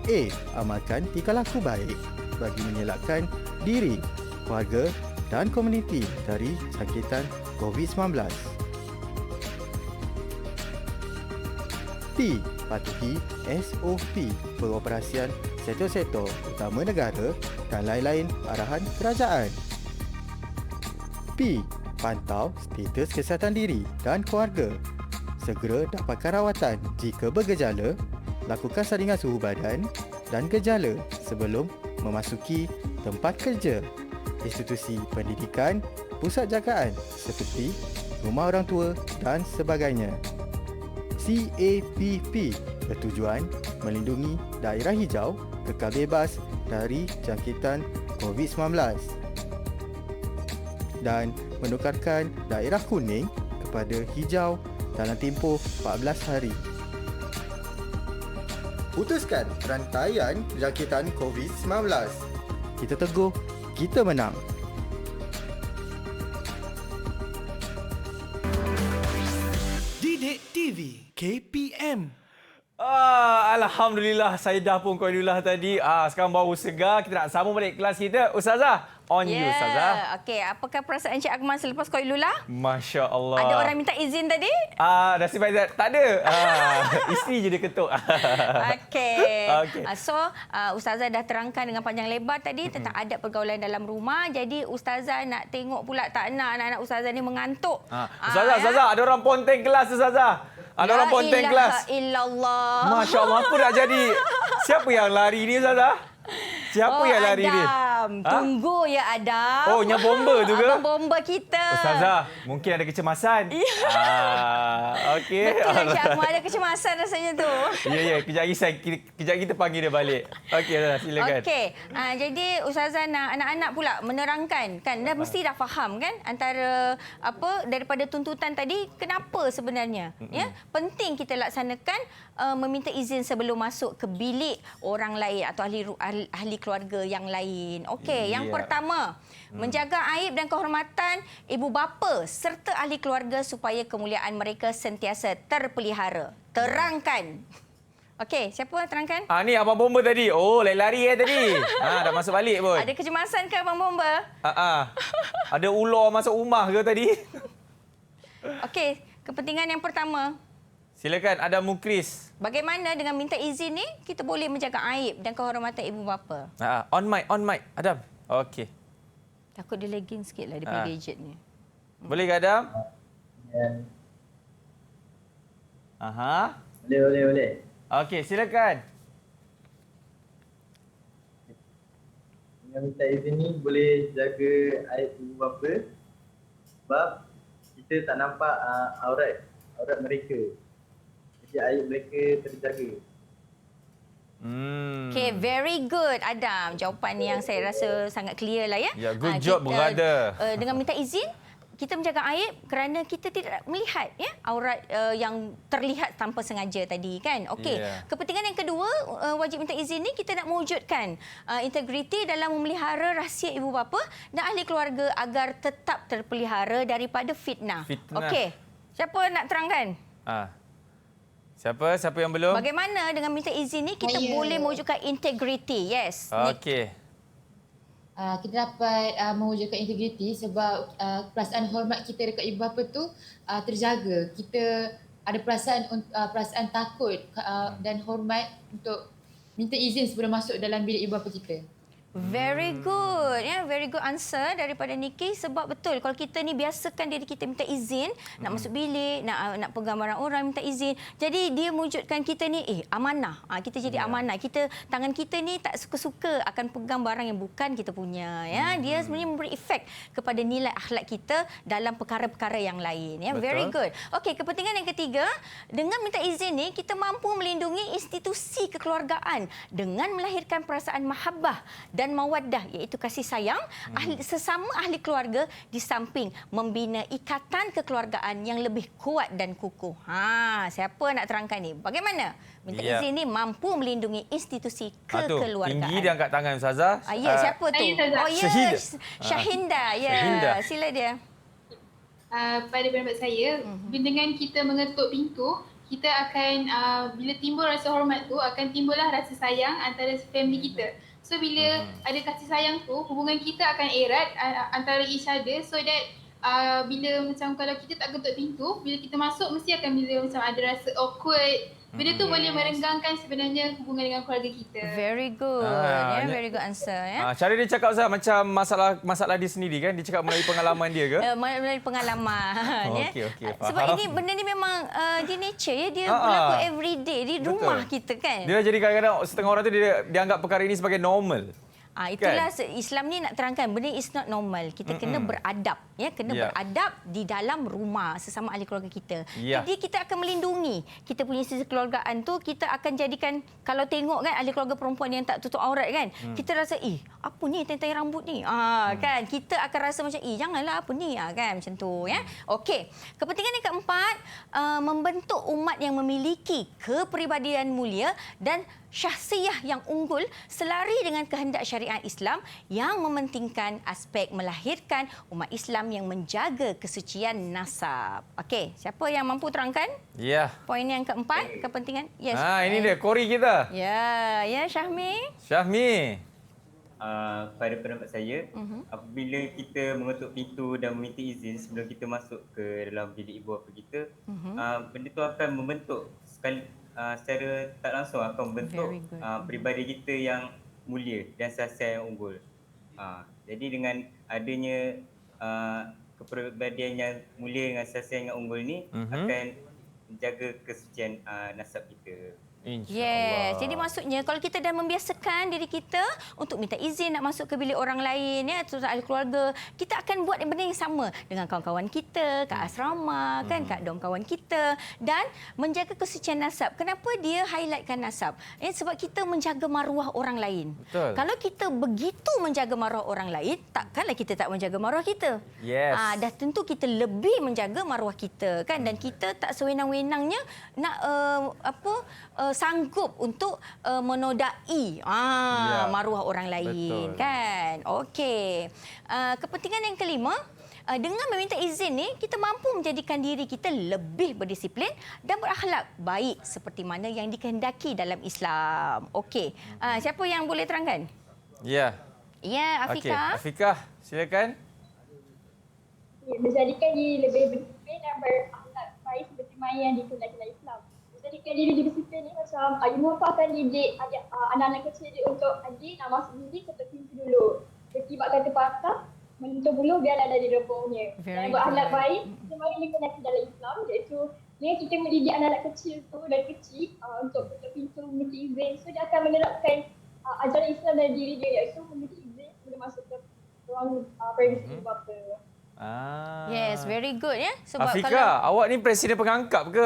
A. Amalkan tingkah laku baik bagi mengelakkan diri, keluarga dan komuniti dari jangkitan COVID-19. P. Patuhi SOP pengoperasian sektor-sektor utama negara dan lain-lain arahan kerajaan. P. Pantau status kesihatan diri dan keluarga. Segera dapatkan rawatan jika bergejala, lakukan saringan suhu badan dan gejala sebelum memasuki tempat kerja. institusi pendidikan, pusat jagaan seperti rumah orang tua dan sebagainya. CAPP bertujuan melindungi daerah hijau kekal bebas dari jangkitan COVID-19 dan menukarkan daerah kuning kepada hijau dalam tempoh 14 hari. Putuskan rantaian jangkitan COVID-19. Kita teguh, kita menang.
Didik TV KPM.
Alhamdulillah, saya dah pun Qailullah tadi. Sekarang baru segar, kita nak sambung balik kelas kita. Ustazah, on you Ustazah.
Okey, apakah perasaan Encik Akmal selepas Qailullah?
Masya Allah.
Ada orang minta izin tadi?
Nasib baik tak ada. Isteri je dia ketuk.
Okey. So, Ustazah dah terangkan dengan panjang lebar tadi tentang adab pergaulan dalam rumah. Jadi, Ustazah nak tengok pula tak nak anak-anak Ustazah ni mengantuk.
Ustazah, ada orang ponteng kelas Ustazah. Ada orang ponteng kelas.
Illallah.
Masya Allah, apa nak jadi? Siapa yang lari ni Ustazah? Siapa yang lari ni?
Tunggu ya Adam.
Oh, yang bomba tu ke?
Abang bomba kita.
Ustazah, mungkin ada kecemasan. Okey.
Betul lah Encik Akmal, ada kecemasan rasanya tu.
Ya. Kejap kita panggil dia balik. Okey, Ustazah, silakan.
Okey. Jadi Ustazah nak anak-anak pula menerangkan kan. Dah mesti dah faham kan antara daripada tuntutan tadi kenapa sebenarnya. Ya, penting kita laksanakan meminta izin sebelum masuk ke bilik orang lain atau ahli keluarga yang lain. Okey, yang pertama, menjaga aib dan kehormatan ibu bapa serta ahli keluarga supaya kemuliaan mereka sentiasa terpelihara. Terangkan. Okey, siapa terangkan?
Ni abang bomba tadi. Oh, lari-lari tadi. Dah masuk balik pun.
Ada kecemasan ke abang bomba?
Ada ular masuk rumah ke tadi?
Okey, kepentingan yang pertama.
Silakan Adam Mukris.
Bagaimana dengan minta izin ni kita boleh menjaga aib dan kehormatan ibu bapa?
On mic Adam. Okey.
Takut dia lagging sikitlah dia punya gadget ni.
Boleh ke Adam?
Boleh.
Okey, silakan.
Dengan minta izin ni boleh jaga aib ibu bapa sebab kita tak nampak aurat mereka. Jadi aib mereka terjaga.
Okay, very good Adam. Jawapan yang saya rasa sangat clear lah ya.
Ya, good job brother.
Dengan minta izin, kita menjaga aib kerana kita tidak melihat ya aurat yang terlihat tanpa sengaja tadi kan. Okey.
Yeah.
Kepentingan yang kedua, wajib minta izin ni kita nak mewujudkan integriti dalam memelihara rahsia ibu bapa dan ahli keluarga agar tetap terpelihara daripada fitnah. Okey. Siapa nak terangkan?
Siapa yang belum?
Bagaimana dengan minta izin ni kita boleh mewujudkan integriti? Yes.
Okey.
Kita dapat mewujudkan integriti sebab perasaan hormat kita dekat ibu bapa tu terjaga. Kita ada perasaan takut dan hormat untuk minta izin sebelum masuk dalam bilik ibu bapa kita.
Very good. Very good answer daripada Niki sebab betul kalau kita ni biasakan diri kita minta izin nak masuk bilik, nak pegang barang orang minta izin. Jadi dia mewujudkan kita ni amanah. Kita jadi amanah. Tangan kita ni tak suka-suka akan pegang barang yang bukan kita punya ya. Dia sebenarnya memberi efek kepada nilai akhlak kita dalam perkara-perkara yang lain ya. Very good. Okey, kepentingan yang ketiga, dengan minta izin ni kita mampu melindungi institusi kekeluargaan dengan melahirkan perasaan mahabbah dan mawaddah iaitu kasih sayang sesama ahli keluarga di samping membina ikatan kekeluargaan yang lebih kuat dan kukuh. Siapa nak terangkan ni? Bagaimana minta izin ni mampu melindungi institusi kekeluargaan?
Tinggi dia angkat tangan Ustazah.
Siapa tu? Syahinda. Ya, sila dia.
Pada pendapat saya, dengan kita mengetuk pintu, kita akan bila timbul rasa hormat tu akan timbullah rasa sayang antara family kita. So bila ada kasih sayang tu, hubungan kita akan erat antara each other so that bila macam kalau kita tak ketuk pintu, bila kita masuk mesti akan bila macam ada rasa awkward. Benda tu boleh merenggangkan sebenarnya hubungan dengan keluarga kita.
Very good. Very good answer.
Cara dia cakap Ustaz macam masalah dia sendiri kan? Dia cakap melalui pengalaman dia ke?
Melalui pengalaman.
Okey, faham.
Sebab benda ni memang dia nature ya. Dia berlaku everyday di rumah kita kan.
Dia jadi kadang-kadang setengah orang tu dia anggap perkara ini sebagai normal.
Itulah Islam ni nak terangkan benda is not normal. Kita kena beradab, ya, kena beradab di dalam rumah sesama ahli keluarga kita. Jadi kita akan melindungi kita punya sisi kekeluargaan tu. Kita akan jadikan, kalau tengok kan ahli keluarga perempuan yang tak tutup aurat kan, kita rasa apa ni tentang rambut ni, kan kita akan rasa macam janganlah apa ni, kan macam tu, ya. Okey, kepentingan yang keempat, membentuk umat yang memiliki kepribadian mulia dan syahsiah yang unggul selari dengan kehendak syariat Islam yang mementingkan aspek melahirkan umat Islam yang menjaga kesucian nasab. Okey, siapa yang mampu terangkan?
Ya.
Poin yang keempat, kepentingan. Yes.
Ini dia Kori kita.
Ya, Syahmi.
Syahmi.
Pada pendapat saya, apabila kita mengetuk pintu dan meminta izin sebelum kita masuk ke dalam bilik ibu bapa kita, benda tu akan membentuk secara tak langsung akan membentuk peribadi kita yang mulia dan syahsiah yang unggul. Jadi dengan adanya kepribadian yang mulia dengan syahsiah yang unggul ni akan menjaga kesucian nasab kita.
Yes. Jadi maksudnya kalau kita dah membiasakan diri kita untuk minta izin nak masuk ke bilik orang lain, ya, terus ahli keluarga, kita akan buat benda yang sama dengan kawan-kawan kita kat asrama, kan, kat dom kawan kita, dan menjaga kesucian nasab. Kenapa dia highlightkan nasab? Sebab kita menjaga maruah orang lain.
Betul.
Kalau kita begitu menjaga maruah orang lain, takkanlah kita tak menjaga maruah kita.
Yes.
Dah tentu kita lebih menjaga maruah kita, kan, dan kita tak sewenang-wenangnya nak sanggup untuk menodai maruah orang lain. Betul. Kan? Okey. Kepentingan yang kelima, dengan meminta izin ni, kita mampu menjadikan diri kita lebih berdisiplin dan berakhlak baik seperti mana yang dikehendaki dalam Islam. Okey. Siapa yang boleh terangkan?
Ya.
Ya, Afiqah.
Okay. Afiqah, silakan.
Menjadikan diri lebih berdisiplin dan berakhlak baik seperti mana yang dikehendaki dalam Islam. Menjadikan diri disiplin ni macam ibu bapa akan didik anak-anak kecil dia untuk adik nak masuk bilik ketuk pintu dulu. Berkibat kata patah, menyentuh buluh biarlah dari rebungnya. Dan berakhlak baik seperti mana yang dikehendaki dalam Islam, iaitu dia kita mendidik anak-anak kecil tu dari kecil untuk ketuk pintu, meminta izin. So dia akan menerapkan ajaran Islam dalam diri dia, iaitu meminta izin sebelum masuk ke ruang privasi ibu bapa.
Yes, very good, ya. Sebab
Afiqah, awak ni presiden pengangkap ke,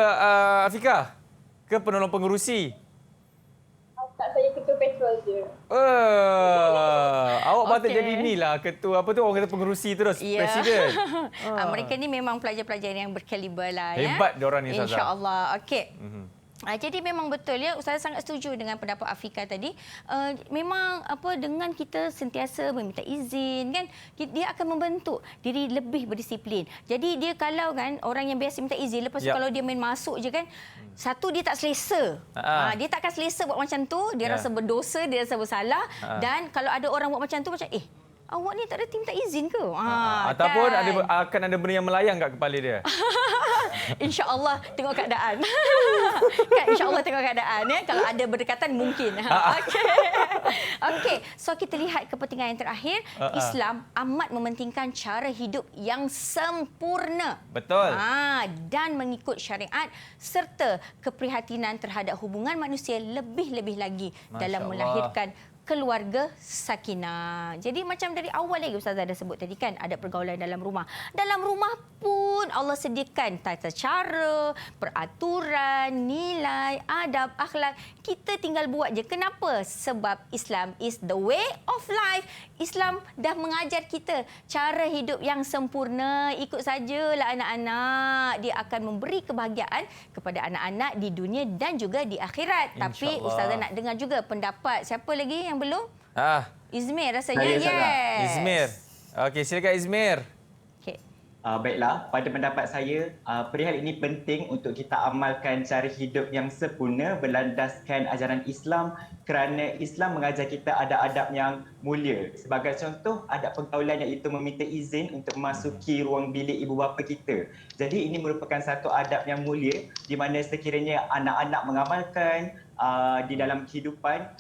Afiqah? Ke penolong pengerusi?
Tak, saya ketua petrol je.
Awak patut jadi inilah ketua, apa tu orang kata pengerusi terus, presiden.
Mereka ni memang pelajar-pelajar yang berkaliber lah.
Hebat diorang ni, Ustazah.
InsyaAllah. Okey. Jadi memang betul, ya, Ustazah sangat setuju dengan pendapat Afiqah tadi. Memang dengan kita sentiasa meminta izin, kan, dia akan membentuk diri lebih berdisiplin. Jadi dia kalau kan orang yang biasa minta izin, lepas tu kalau dia main masuk je kan, satu dia tak selesa. Dia tak akan selesa buat macam tu, dia rasa berdosa, dia rasa bersalah, dan kalau ada orang buat macam tu macam awak ni tak ada minta izin ke?
Ataupun
kan?
akan ada benda yang melayang kat kepala dia.
InsyaAllah tengok keadaan. Kan, InsyaAllah tengok keadaan, ya. Kalau ada berdekatan mungkin. Okey. So kita lihat kepentingan yang terakhir. Islam amat mementingkan cara hidup yang sempurna.
Betul.
Dan mengikut syariat serta keprihatinan terhadap hubungan manusia lebih-lebih lagi dalam melahirkan keluarga sakinah. Jadi macam dari awal lagi Ustazah dah sebut tadi kan, ada pergaulan dalam rumah. Dalam rumah pun Allah sediakan tata cara, peraturan, nilai, adab, akhlak. Kita tinggal buat je. Kenapa? Sebab Islam is the way of life. Islam dah mengajar kita cara hidup yang sempurna. Ikut sajalah anak-anak. Dia akan memberi kebahagiaan kepada anak-anak di dunia dan juga di akhirat. Tapi Ustazah nak dengar juga pendapat siapa lagi yang belum? Izmir rasanya. Yes.
Izmir. Okey, silakan Izmir.
Baiklah, pada pendapat saya, perihal ini penting untuk kita amalkan cara hidup yang sempurna berlandaskan ajaran Islam, kerana Islam mengajar kita ada adab yang mulia. Sebagai contoh, adab pergaulan iaitu meminta izin untuk memasuki ruang bilik ibu bapa kita. Jadi ini merupakan satu adab yang mulia di mana sekiranya anak-anak mengamalkan di dalam kehidupan,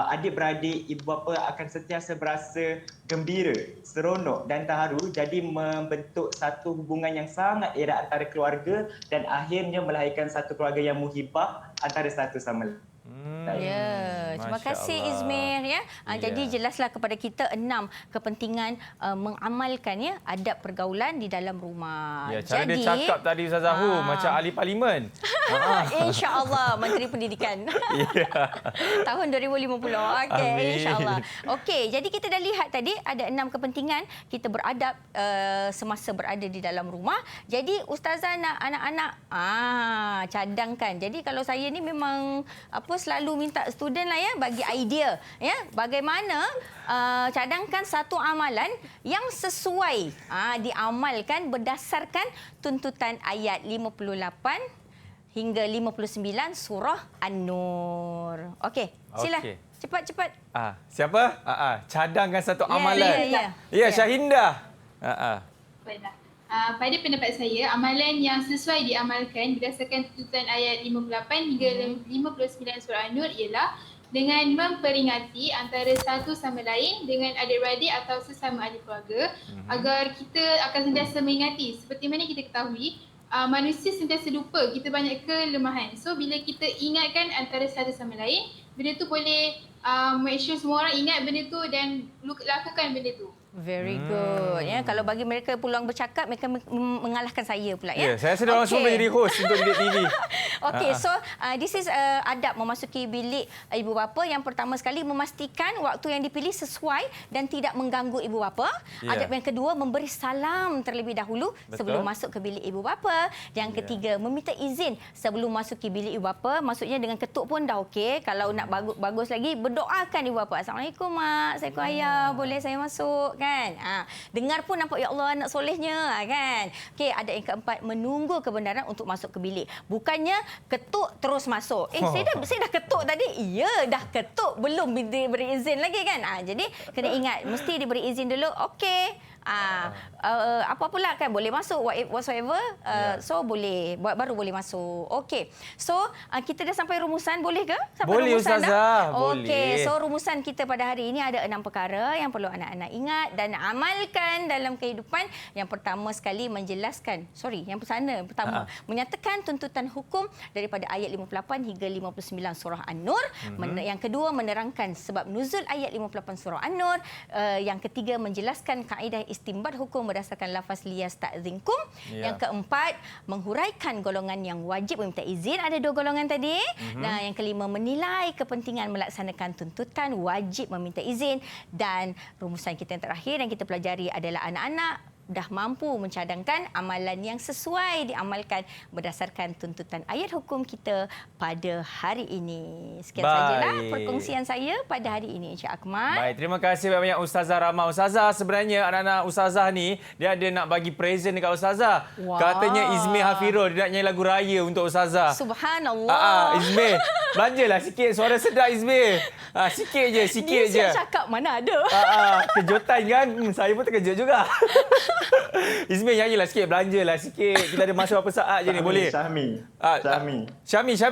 adik-beradik ibu bapa akan sentiasa berasa gembira, seronok dan terharu, jadi membentuk satu hubungan yang sangat erat antara keluarga dan akhirnya melahirkan satu keluarga yang muhibah antara satu sama lain.
Ya, Terima kasih
Allah.
Izmir ya. Jadi
Ya.
jelaslah kepada kita 6 kepentingan mengamalkan ya adab pergaulan di dalam rumah.
Ya, cara
Jadi
dia cakap tadi Ustazah Hu macam ahli parlimen.
InsyaAllah Menteri Pendidikan.
Ya.
Tahun 2050. Okey,
Amin.
insyaAllah. Okey, jadi kita dah lihat tadi ada 6 kepentingan kita beradab semasa berada di dalam rumah. Jadi ustazah nak anak-anak cadangkan. Jadi kalau saya ni memang selalu minta student lah ya bagi idea ya bagaimana cadangkan satu amalan yang sesuai diamalkan berdasarkan tuntutan ayat 58 hingga 59 surah An-Nur. Okey, sila.
Okey.
Cepat-cepat.
Siapa? Cadangkan satu amalan. Ya, Syahinda.
Baiklah. Pada pendapat saya, amalan yang sesuai diamalkan berdasarkan tuntutan ayat 58 hingga 59 surah An-Nur ialah dengan memperingati antara satu sama lain dengan adik-beradik atau sesama ahli keluarga agar kita akan sentiasa mengingati. Seperti mana kita ketahui, manusia sentiasa lupa, kita banyak kelemahan. So bila kita ingatkan antara satu sama lain, benda tu boleh make sure semua orang ingat benda tu dan lakukan benda tu.
Very good. Ya, kalau bagi mereka peluang bercakap, mereka mengalahkan saya pula ya.
Saya rasa orang semua menjadi host untuk Didik TV.
Okey, so this is adab memasuki bilik ibu bapa. Yang pertama sekali memastikan waktu yang dipilih sesuai dan tidak mengganggu ibu bapa. Adab yang kedua memberi salam terlebih dahulu sebelum masuk ke bilik ibu bapa. Yang ketiga meminta izin sebelum masuki bilik ibu bapa. Maksudnya dengan ketuk pun dah okey. Kalau nak bagus lagi berdoakan ibu bapa. Assalamualaikum mak, Assalamualaikum ayah, boleh saya masuk kan? Dengar pun nampak ya Allah anak solehnya kan. Okey, ada yang keempat menunggu kebenaran untuk masuk ke bilik. Bukannya ketuk terus masuk. Saya dah ketuk tadi. Ya, dah ketuk belum diberi izin lagi kan. Jadi kena ingat mesti diberi izin dulu. Okey. Apa pula kan boleh masuk whatsoever. So boleh baru boleh masuk. Okey. So kita dah sampai rumusan boleh ke? Sampai
boleh
rumusan
Ustazah.
Okey. So rumusan kita pada hari ini ada 6 perkara yang perlu anak-anak ingat dan amalkan dalam kehidupan. Yang pertama sekali pertama menyatakan tuntutan hukum daripada ayat 58 hingga 59 surah An-Nur. Yang kedua menerangkan sebab nuzul ayat 58 surah An-Nur. Yang ketiga menjelaskan kaedah istimbat hukum berdasarkan lafaz lias ta'zinkum. Yang keempat menghuraikan golongan yang wajib meminta izin, ada 2 golongan tadi. Nah, yang kelima menilai kepentingan melaksanakan tuntutan wajib meminta izin, dan rumusan kita yang terakhir yang kita pelajari adalah anak-anak dah mampu mencadangkan amalan yang sesuai diamalkan berdasarkan tuntutan ayat hukum kita pada hari ini. Sekian sajalah perkongsian saya pada hari ini, Encik Akmal.
Baik, terima kasih banyak Ustazah Rahmah. Ustazah, sebenarnya anak-anak Ustazah ni dia ada nak bagi present dekat Ustazah.
Wow.
Katanya Izmir Hafirul dia nak nyanyi lagu raya untuk Ustazah.
Subhanallah.
Izmir, belanjalah sikit suara sedap Izmir. Sikit je.
Dia saya cakap mana ada.
Kejutan kan? Saya pun terkejut juga. Izmir nyanyilah sikit, belanjalah sikit. Kita ada masa berapa saat je ni, boleh? Syami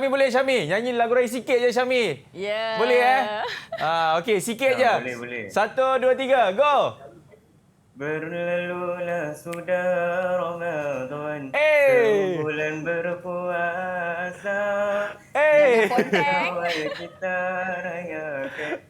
boleh Syami? Nyanyi lagu raya sikit je Syami.
Ya.
Boleh okey, sikit je.
Boleh.
1, 2, 3, go.
Berlalulah sudah Ramadan, bulan berpuasa, awal kita rayakan.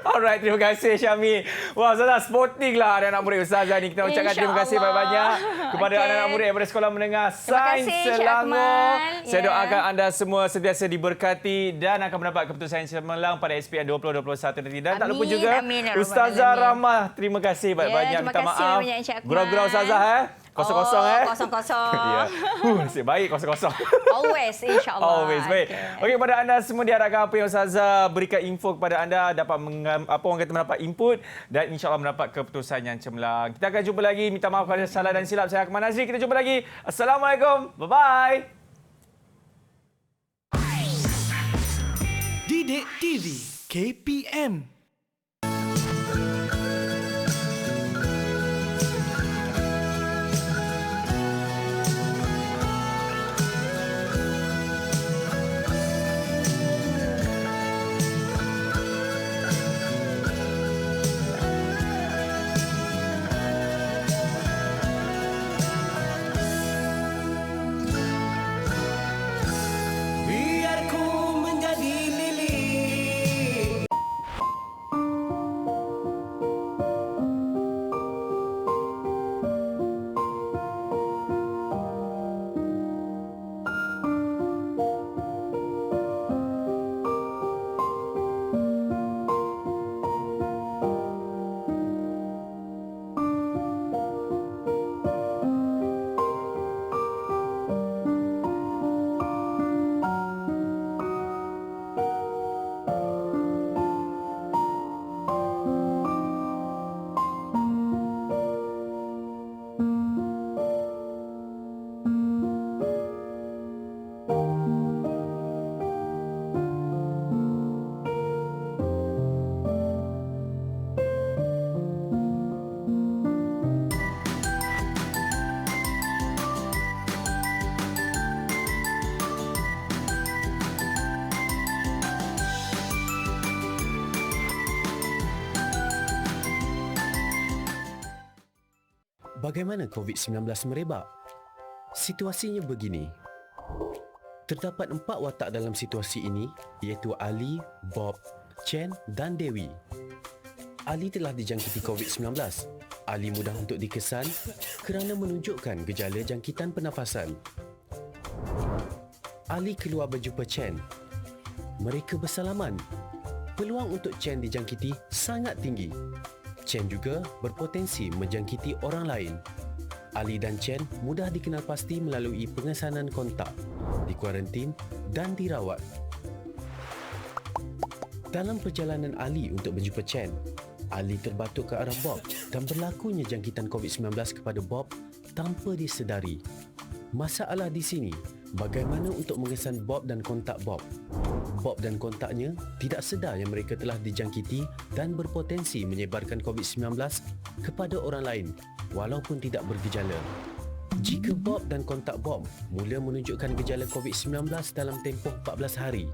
Alright, terima kasih Syami. Wah, Ustazah sporting lah anak-anak murid Ustazah ni. Kita ucapkan terima kasih banyak-banyak kepada anak-anak murid daripada Sekolah Menengah Sains Selangor. Saya doakan anda semua sentiasa diberkati dan akan mendapat keputusan yang cemerlang pada SPM 2021 nanti. Dan tak lupa juga Ustazah Rahmah, terima kasih banyak-banyak. Minta maaf. Gurau-gurau Ustazah kosong-kosong
Kosong-kosong.
Ya. Nasib baik kosong-kosong.
Always, insyaAllah.
Always, baik. Okey, kepada anda semua diharapkan apa yang Ustazah berikan info kepada anda dapat mendapat input dan insyaAllah mendapat keputusan yang cemerlang. Kita akan jumpa lagi. Minta maaf kepada salah dan silap. Saya Akmal Nazri. Kita jumpa lagi. Assalamualaikum. Bye-bye.
Didik TV KPM.
Biar ku menjadi lilin
Bagaimana COVID-19 merebak? Situasinya begini. Terdapat 4 watak dalam situasi ini, iaitu Ali, Bob, Chen dan Dewi. Ali telah dijangkiti COVID-19. Ali mudah untuk dikesan kerana menunjukkan gejala jangkitan pernafasan. Ali keluar berjumpa Chen. Mereka bersalaman. Peluang untuk Chen dijangkiti sangat tinggi. Chen juga berpotensi menjangkiti orang lain. Ali dan Chen mudah dikenal pasti melalui pengesanan kontak, dikuarantin dan dirawat. Dalam perjalanan Ali untuk berjumpa Chen, Ali terbatuk ke arah Bob dan berlakunya jangkitan COVID-19 kepada Bob tanpa disedari. Masalah di sini, bagaimana untuk mengesan Bob dan kontak Bob? Bob dan kontaknya tidak sedar yang mereka telah dijangkiti dan berpotensi menyebarkan COVID-19 kepada orang lain walaupun tidak bergejala. Jika Bob dan kontak Bob mula menunjukkan gejala COVID-19 dalam tempoh 14 hari,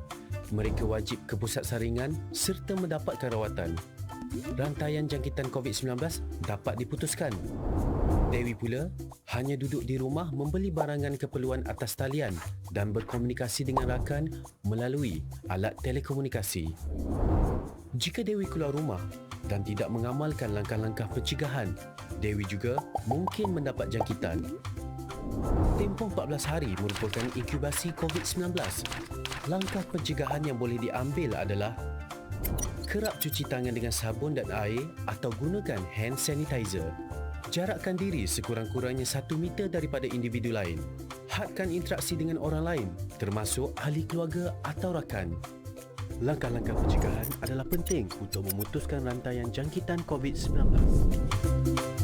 mereka wajib ke pusat saringan serta mendapatkan rawatan. Rantaian jangkitan COVID-19 dapat diputuskan. Dewi pula hanya duduk di rumah membeli barangan keperluan atas talian dan berkomunikasi dengan rakan melalui alat telekomunikasi. Jika Dewi keluar rumah dan tidak mengamalkan langkah-langkah pencegahan, Dewi juga mungkin mendapat jangkitan. Tempoh 14 hari merupakan inkubasi COVID-19. Langkah pencegahan yang boleh diambil adalah kerap cuci tangan dengan sabun dan air atau gunakan hand sanitizer. Jarakkan diri sekurang-kurangnya 1 meter daripada individu lain. Hadkan interaksi dengan orang lain, termasuk ahli keluarga atau rakan. Langkah-langkah pencegahan adalah penting untuk memutuskan rantaian jangkitan COVID-19.